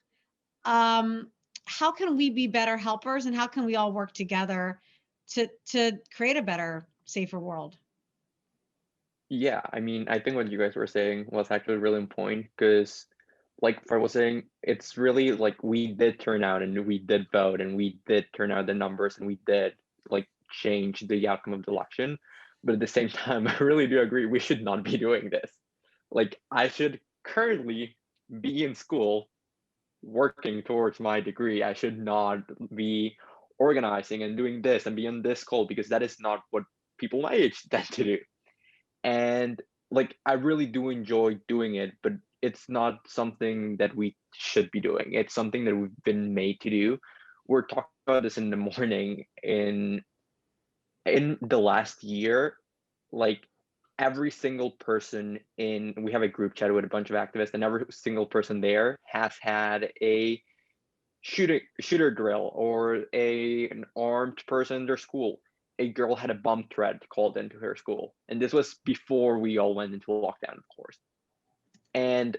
How can we be better helpers, and how can we all work together to create a better, safer world? Yeah, I mean, I think what you guys were saying was actually really important, because like Fred was saying, it's really like we did turn out and we did vote and we did turn out the numbers and we did like change the outcome of the election. But at the same time, I really do agree we should not be doing this. Like, I should currently be in school working towards my degree. I should not be organizing and doing this and be on this call, because that is not what people my age tend to do. And like, I really do enjoy doing it, but it's not something that we should be doing. It's something that we've been made to do. We're talking about this in the morning in the last year. Like, every single person we have a group chat with a bunch of activists, and every single person there has had a shooter drill or an armed person in their school. A girl had a bomb threat called into her school, and this was before we all went into lockdown, of course. And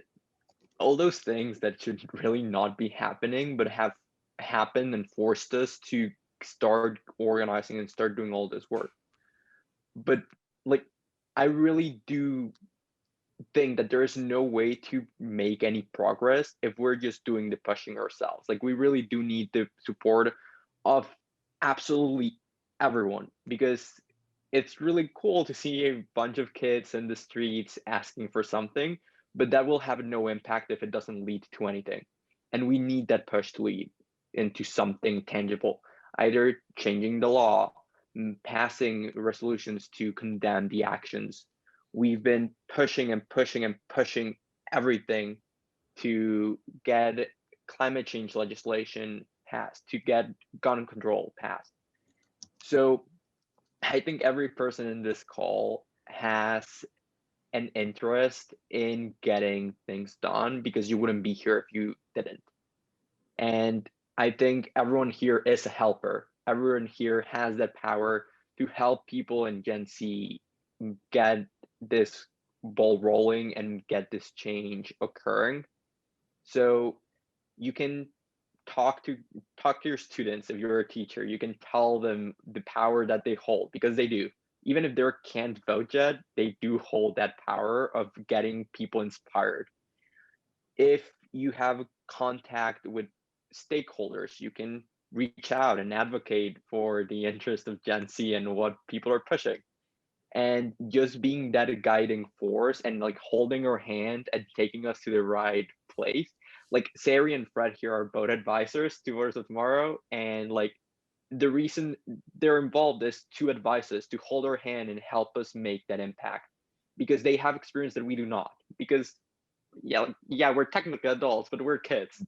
all those things that should really not be happening, but have happened and forced us to start organizing and start doing all this work. But like, I really do think that there is no way to make any progress if we're just doing the pushing ourselves. Like, we really do need the support of absolutely everyone, because it's really cool to see a bunch of kids in the streets asking for something, but that will have no impact if it doesn't lead to anything. And we need that push to lead into something tangible, either changing the law, passing resolutions to condemn the actions. We've been pushing and pushing and pushing everything to get climate change legislation passed, to get gun control passed. So I think every person in this call has an interest in getting things done, because you wouldn't be here if you didn't. And I think everyone here is a helper. Everyone here has that power to help people in Gen Z get this ball rolling and get this change occurring. So you can talk to your students. If you're a teacher, you can tell them the power that they hold, because they do. Even if they can't vote yet, they do hold that power of getting people inspired. If you have contact with stakeholders, you can reach out and advocate for the interest of Gen Z and what people are pushing. And just being that guiding force and like holding our hand and taking us to the right place. Like Sari and Fred here are both advisors to Words of Tomorrow, and like the reason they're involved is to advise us, to hold our hand and help us make that impact, because they have experience that we do not. Because yeah, we're technically adults, but we're kids,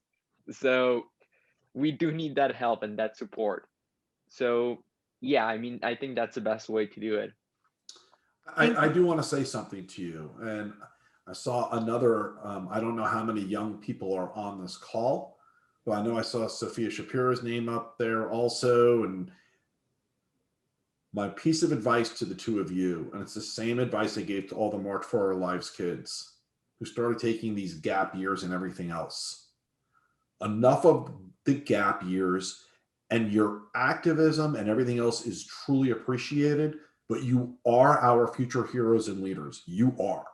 so we do need that help and that support. So yeah, I mean, I think that's the best way to do it. I do want to say something to you. And I saw another, I don't know how many young people are on this call, but I know I saw Sophia Shapiro's name up there also. And my piece of advice to the two of you, and it's the same advice I gave to all the March for Our Lives kids who started taking these gap years and everything else. Enough of the gap years, and your activism and everything else is truly appreciated, but you are our future heroes and leaders. You are.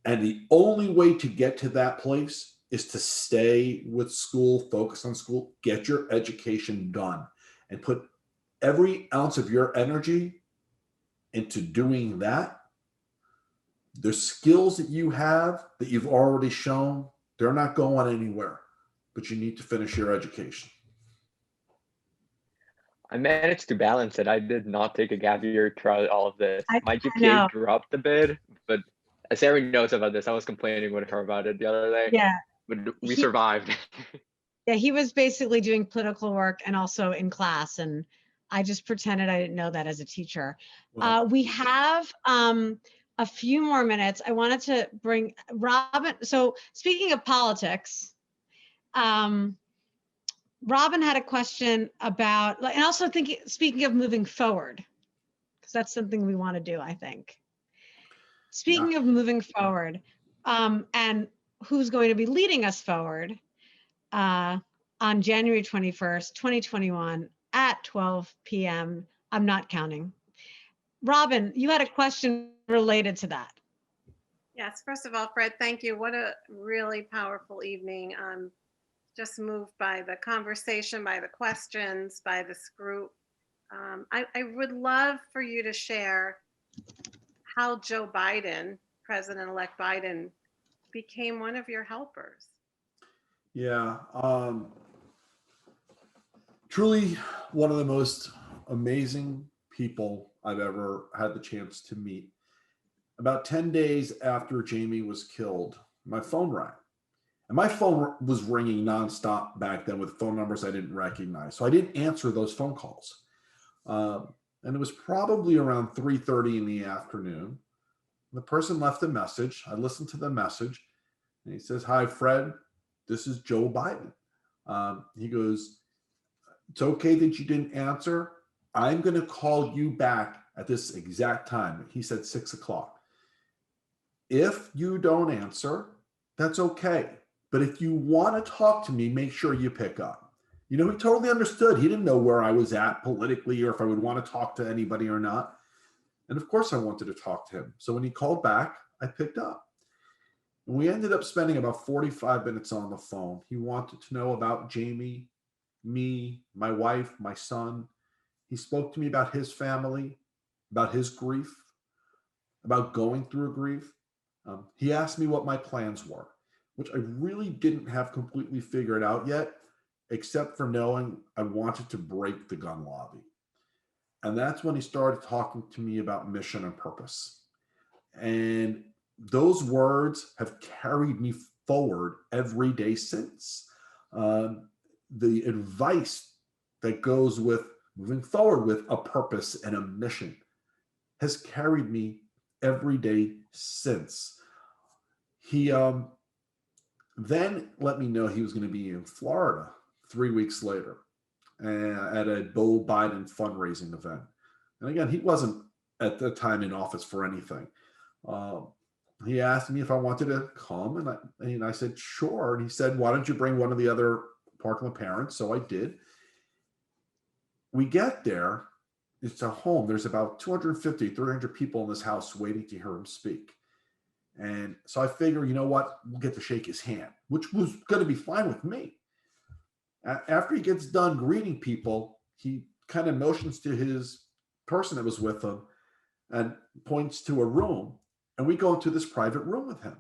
And the only way to get to that place is to stay with school, focus on school, get your education done, and put every ounce of your energy into doing that. The skills that you have, that you've already shown, they're not going anywhere, but you need to finish your education. I managed to balance it. I did not take a gap year throughout all of this. My know. GPA dropped a bit, but Sarah knows about this. I was complaining with her about it the other day. Yeah. But we survived. Yeah, he was basically doing political work and also in class, and I just pretended I didn't know that as a teacher. Well, We have a few more minutes. I wanted to bring Robin. So speaking of politics, Robin had a question about, and also speaking of moving forward, because that's something we want to do, I think. Speaking of moving forward, and who's going to be leading us forward on January 21st, 2021 at 12 p.m. I'm not counting. Robin, you had a question related to that. Yes, first of all, Fred, thank you. What a really powerful evening. I'm just moved by the conversation, by the questions, by this group. I would love for you to share how Joe Biden, President-elect Biden, became one of your helpers. Yeah, truly one of the most amazing people I've ever had the chance to meet. About 10 days after Jamie was killed, my phone rang. And my phone was ringing nonstop back then with phone numbers I didn't recognize. So I didn't answer those phone calls. And it was probably around 3:30 in the afternoon. The person left a message. I listened to the message, and he says, "Hi, Fred. This is Joe Biden." He goes, "It's okay that you didn't answer. I'm going to call you back at this exact time." He said 6 o'clock. "If you don't answer, that's okay. But if you want to talk to me, make sure you pick up." He totally understood. He didn't know where I was at politically or if I would want to talk to anybody or not. And of course I wanted to talk to him. So when he called back, I picked up. And we ended up spending about 45 minutes on the phone. He wanted to know about Jamie, me, my wife, my son. He spoke to me about his family, about his grief, about going through grief. He asked me what my plans were, which I really didn't have completely figured out yet, except for knowing I wanted to break the gun lobby. And that's when he started talking to me about mission and purpose. And those words have carried me forward every day since. The advice that goes with moving forward with a purpose and a mission has carried me every day since. He then let me know he was going to be in Florida 3 weeks later at a Beau Biden fundraising event. And again, he wasn't at the time in office for anything. He asked me if I wanted to come, and I said, sure. And he said, why don't you bring one of the other Parkland parents? So I did. We get there, it's a home. There's about 250, 300 people in this house waiting to hear him speak. And so I figure, you know what, we'll get to shake his hand, which was going to be fine with me. After he gets done greeting people, he kind of motions to his person that was with him and points to a room. And we go into this private room with him.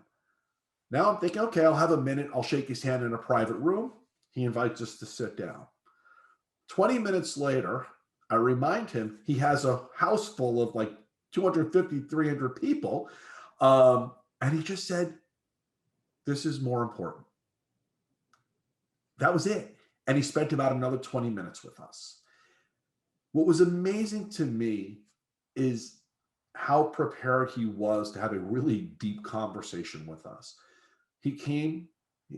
Now I'm thinking, okay, I'll have a minute. I'll shake his hand in a private room. He invites us to sit down. 20 minutes later, I remind him he has a house full of like 250, 300 people. And he just said, this is more important. That was it. And he spent about another 20 minutes with us. What was amazing to me is how prepared he was to have a really deep conversation with us. He came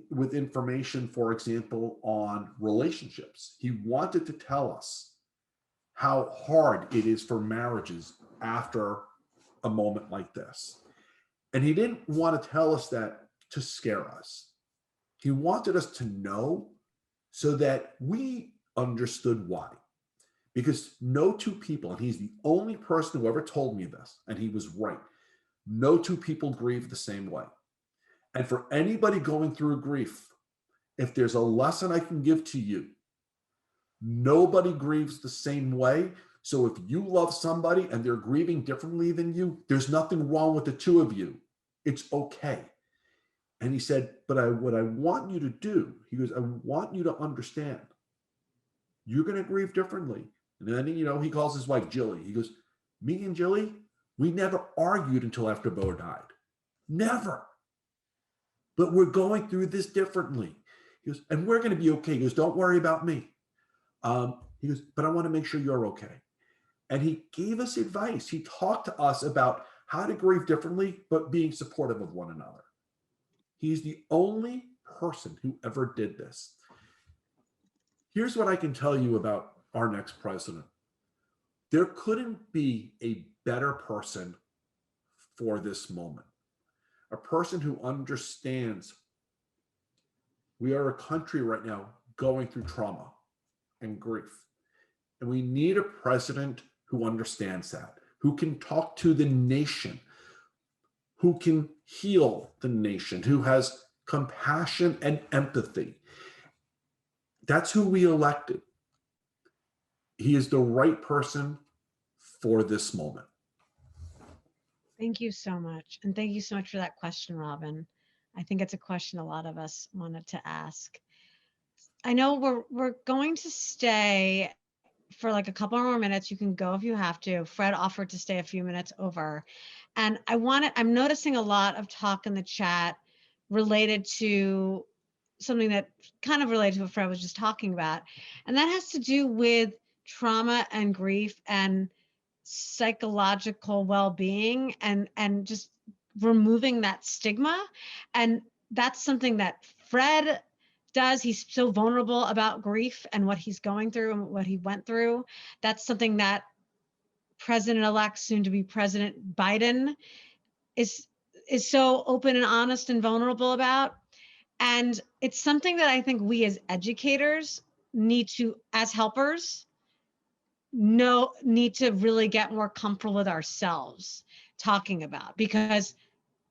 with information, for example, on relationships. He wanted to tell us how hard it is for marriages after a moment like this. And he didn't want to tell us that to scare us. He wanted us to know so that we understood why. Because no two people, and he's the only person who ever told me this, and he was right, no two people grieve the same way. And for anybody going through grief, if there's a lesson I can give to you, nobody grieves the same way. So if you love somebody and they're grieving differently than you, there's nothing wrong with the two of you. It's okay. And he said, but what I want you to do, he goes, I want you to understand, you're going to grieve differently. And then, he calls his wife Jilly. He goes, me and Jilly, we never argued until after Beau died. Never. But we're going through this differently. He goes, and we're going to be okay. He goes, don't worry about me. He goes, but I want to make sure you're okay. And he gave us advice. He talked to us about how to grieve differently, but being supportive of one another. He's the only person who ever did this. Here's what I can tell you about our next president. There couldn't be a better person for this moment. A person who understands we are a country right now going through trauma and grief. And we need a president who understands that, who can talk to the nation, who can heal the nation, who has compassion and empathy. That's who we elected. He is the right person for this moment. Thank you so much. And thank you so much for that question, Robin. I think it's a question a lot of us wanted to ask. I know we're going to stay for like a couple more minutes. You can go if you have to. Fred offered to stay a few minutes over. And I'm noticing a lot of talk in the chat related to something that kind of related to what Fred was just talking about. And that has to do with trauma and grief and psychological well-being and just removing that stigma. And that's something that Fred does. He's so vulnerable about grief and what he's going through and what he went through. That's something that President-elect, soon to be President Biden is so open and honest and vulnerable about. And it's something that I think we as educators need to, as helpers, need to really get more comfortable with ourselves talking about. Because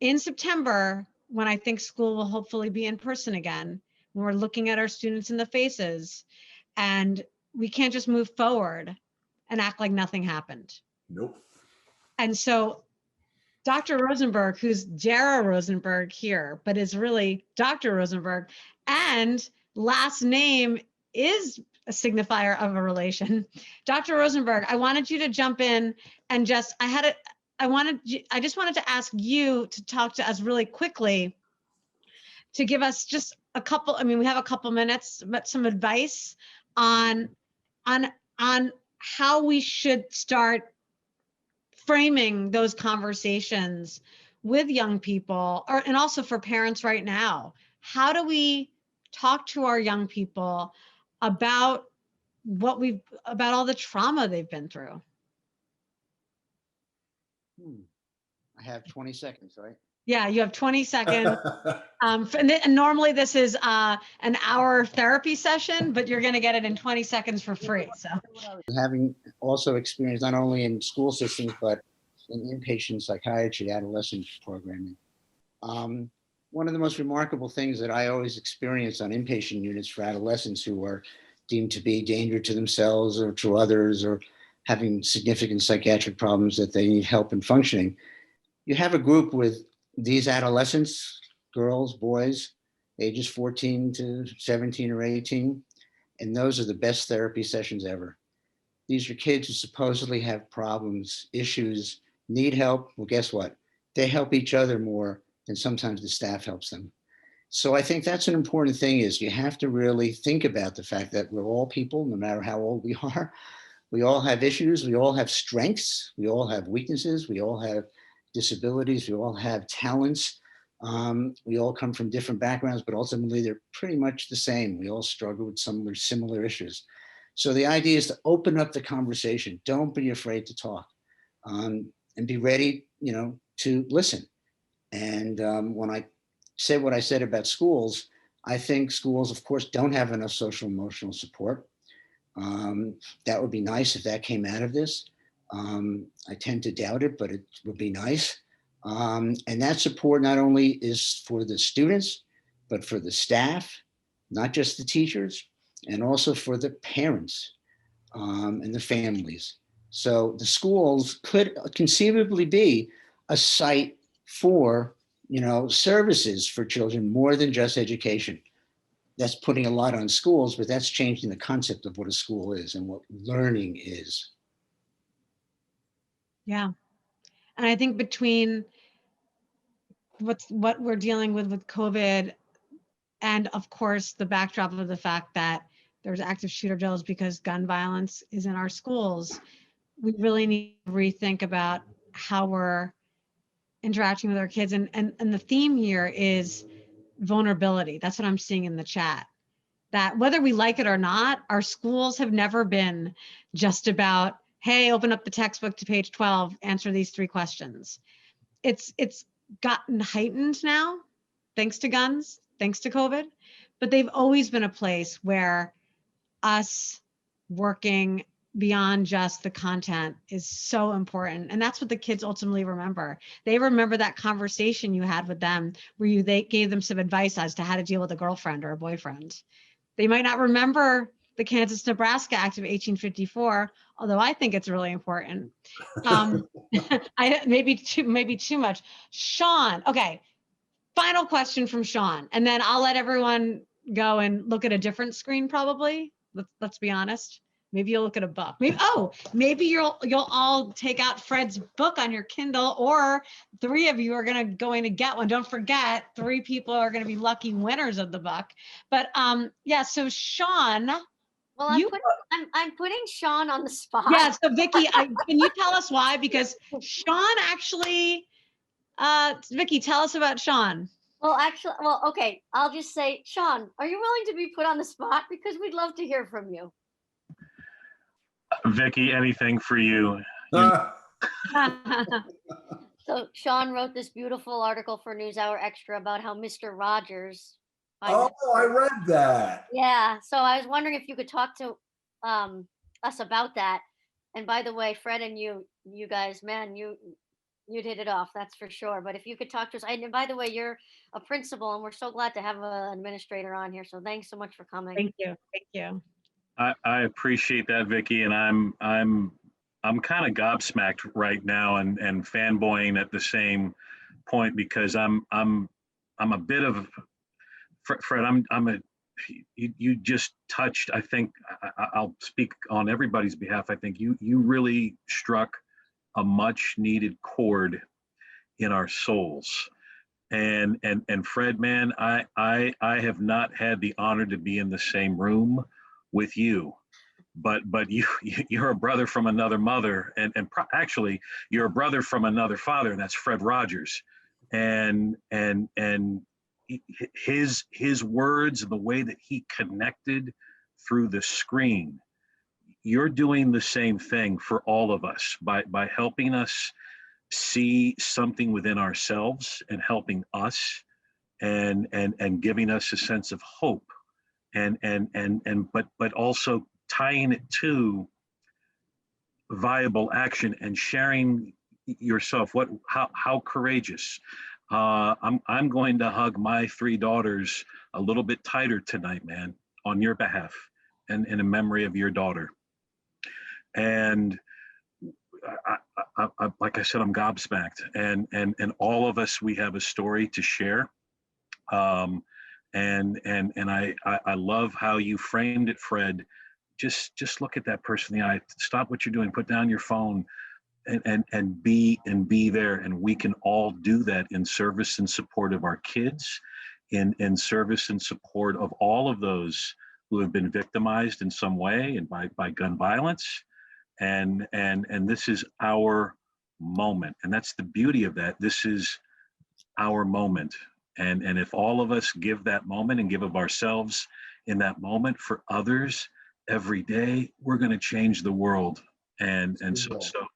in September, when I think school will hopefully be in person again, when we're looking at our students in the faces, and we can't just move forward and act like nothing happened. Nope. And so Dr. Rosenberg, who's Jara Rosenberg here, but is really Dr. Rosenberg, and last name is a signifier of a relation. Dr. Rosenberg, I wanted you to jump in and just, I just wanted to ask you to talk to us really quickly to give us just a couple, we have a couple minutes, but some advice on how we should start framing those conversations with young people, and also for parents right now. How do we talk to our young people about about all the trauma they've been through? I have 20 seconds, right? Yeah, you have 20 seconds. And normally this is an hour therapy session, but you're going to get it in 20 seconds for free. So Having also experienced not only in school systems, but in inpatient psychiatry, adolescent programming. One of the most remarkable things that I always experience on inpatient units for adolescents who are deemed to be a danger to themselves or to others, or having significant psychiatric problems that they need help in functioning. You have a group with these adolescents, girls, boys, ages 14 to 17 or 18, and those are the best therapy sessions ever. These are kids who supposedly have problems, issues, need help. Well, guess what? They help each other more than sometimes the staff helps them. So I think that's an important thing, is you have to really think about the fact that we're all people, no matter how old we are. We all have issues. We all have strengths. We all have weaknesses. We all have disabilities. We all have talents. We all come from different backgrounds, but ultimately they're pretty much the same. We all struggle with some similar issues. So the idea is to open up the conversation. Don't be afraid to talk, and be ready, to listen. And when I said what I said about schools, I think schools, of course, don't have enough social emotional support. That would be nice if that came out of this. I tend to doubt it, but it would be nice. And that support not only is for the students, but for the staff, not just the teachers, and also for the parents and the families. So the schools could conceivably be a site for, services for children more than just education. That's putting a lot on schools, but that's changing the concept of what a school is and what learning is. yeah. And I think between what we're dealing with COVID, and of course the backdrop of the fact that there's active shooter drills because gun violence is in our schools, we really need to rethink about how we're interacting with our kids. And the theme here is vulnerability. That's what I'm seeing in the chat. That whether we like it or not, our schools have never been just about, hey, open up the textbook to page 12, answer these 3 questions. It's gotten heightened now, thanks to guns, thanks to COVID, but they've always been a place where us working beyond just the content is so important. And that's what the kids ultimately remember. They remember that conversation you had with them where they gave them some advice as to how to deal with a girlfriend or a boyfriend. They might not remember the Kansas-Nebraska Act of 1854, although I think it's really important. Maybe too much. Sean, okay, final question from Sean, and then I'll let everyone go and look at a different screen probably. Let's be honest. Maybe you'll look at a book. Maybe you'll all take out Fred's book on your Kindle, or 3 of you are going to get one. Don't forget, 3 people are going to be lucky winners of the book. But yeah, so Sean. Well, I'm putting Sean on the spot. Yeah, so Vicki, can you tell us why? Because Sean actually, Vicki, tell us about Sean. Well, okay. I'll just say, Sean, are you willing to be put on the spot? Because we'd love to hear from you. Vicki, anything for you. So Sean wrote this beautiful article for NewsHour Extra about how Mr. Rogers. Oh, I read that. Yeah. So I was wondering if you could talk to us about that. And by the way, Fred and you guys, man, you'd hit it off. That's for sure. But if you could talk to us, and by the way, you're a principal, and we're so glad to have an administrator on here. So thanks so much for coming. Thank you. Thank you. I appreciate that, Vicki, and I'm kind of gobsmacked right now and fanboying at the same point, because I'm a bit of Fred. You just touched. I think I'll speak on everybody's behalf. I think you really struck a much needed chord in our souls. And Fred, man, I have not had the honor to be in the same room with you, but you're a brother from another mother, and actually you're a brother from another father, and that's Fred Rogers, and his words, the way that he connected through the screen. You're doing the same thing for all of us by helping us see something within ourselves and helping us and giving us a sense of hope but also tying it to viable action and sharing yourself. How courageous. I'm going to hug my 3 daughters a little bit tighter tonight, man, on your behalf and in memory of your daughter. And I, like I said, I'm gobsmacked, and all of us, we have a story to share. And I love how you framed it, Fred. Just look at that person in the eye. Stop what you're doing. Put down your phone, and be there. And we can all do that in service and support of our kids, in service and support of all of those who have been victimized in some way and by gun violence. And this is our moment, and that's the beauty of that. This is our moment. And if all of us give that moment and give of ourselves in that moment for others every day, we're going to change the world. And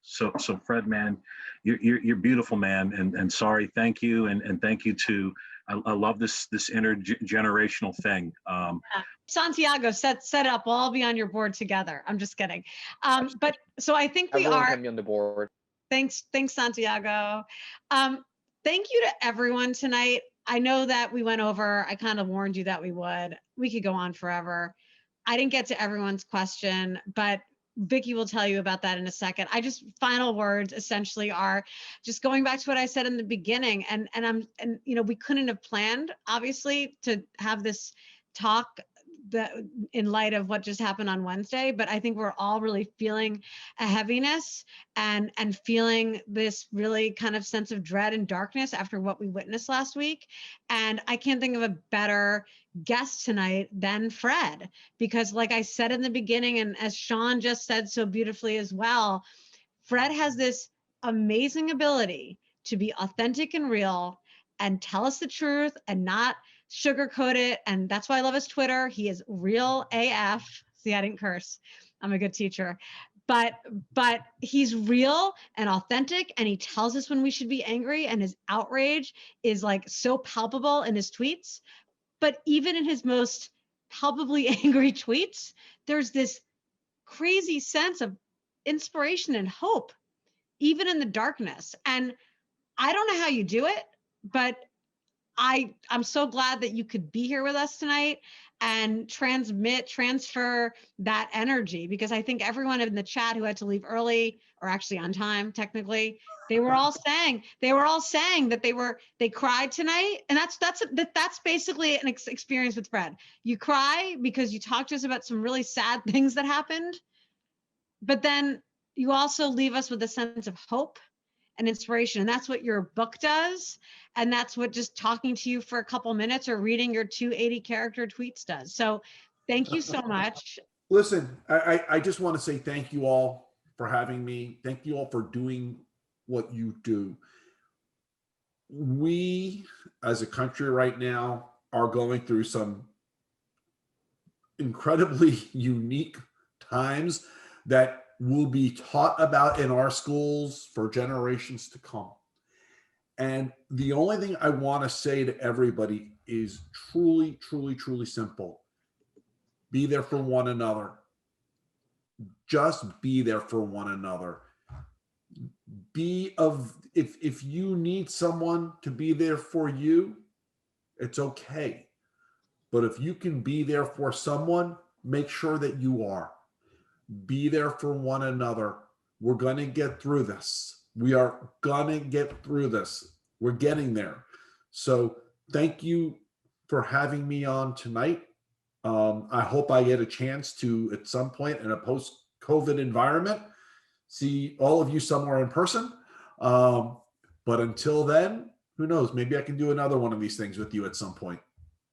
so Fred, man, you're beautiful, man. And sorry, thank you. And thank you to, I love this intergenerational thing. Santiago, set up. We'll all be on your board together. I'm just kidding. But so I think we Everyone are. can be on the board. Thanks, Santiago. Thank you to everyone tonight. I know that we went over. I kind of warned you that we would. We could go on forever. I didn't get to everyone's question, but Vicki will tell you about that in a second. Final words essentially are just going back to what I said in the beginning, and we couldn't have planned, obviously, to have this talk in light of what just happened on Wednesday, but I think we're all really feeling a heaviness and feeling this really kind of sense of dread and darkness after what we witnessed last week. And I can't think of a better guest tonight than Fred, because like I said in the beginning, and as Sean just said so beautifully as well, Fred has this amazing ability to be authentic and real and tell us the truth and not sugarcoat it. And that's why I love his Twitter. He is real AF. See, I didn't curse. I'm a good teacher. But he's real and authentic, and he tells us when we should be angry, and his outrage is like so palpable in his tweets. But even in his most palpably angry tweets, there's this crazy sense of inspiration and hope, even in the darkness. And I don't know how you do it, but I'm so glad that you could be here with us tonight and transfer that energy, because I think everyone in the chat who had to leave early, or actually on time, technically, they were all saying that they cried tonight. And that's basically an experience with Fred. You cry because you talked to us about some really sad things that happened, but then you also leave us with a sense of hope and inspiration. And that's what your book does. And that's what just talking to you for a couple minutes or reading your 280 character tweets does. So thank you so much. Listen, I just want to say thank you all for having me. Thank you all for doing what you do. We, as a country right now, are going through some incredibly unique times that will be taught about in our schools for generations to come. And the only thing I want to say to everybody is truly, truly, truly simple. Be there for one another. Just be there for one another. If you need someone to be there for you, it's okay. But if you can be there for someone, make sure that you are. Be there for one another. We're going to get through this. We are going to get through this. We're getting there. So thank you for having me on tonight. I hope I get a chance to, at some point in a post-COVID environment, see all of you somewhere in person. But until then, who knows? Maybe I can do another one of these things with you at some point.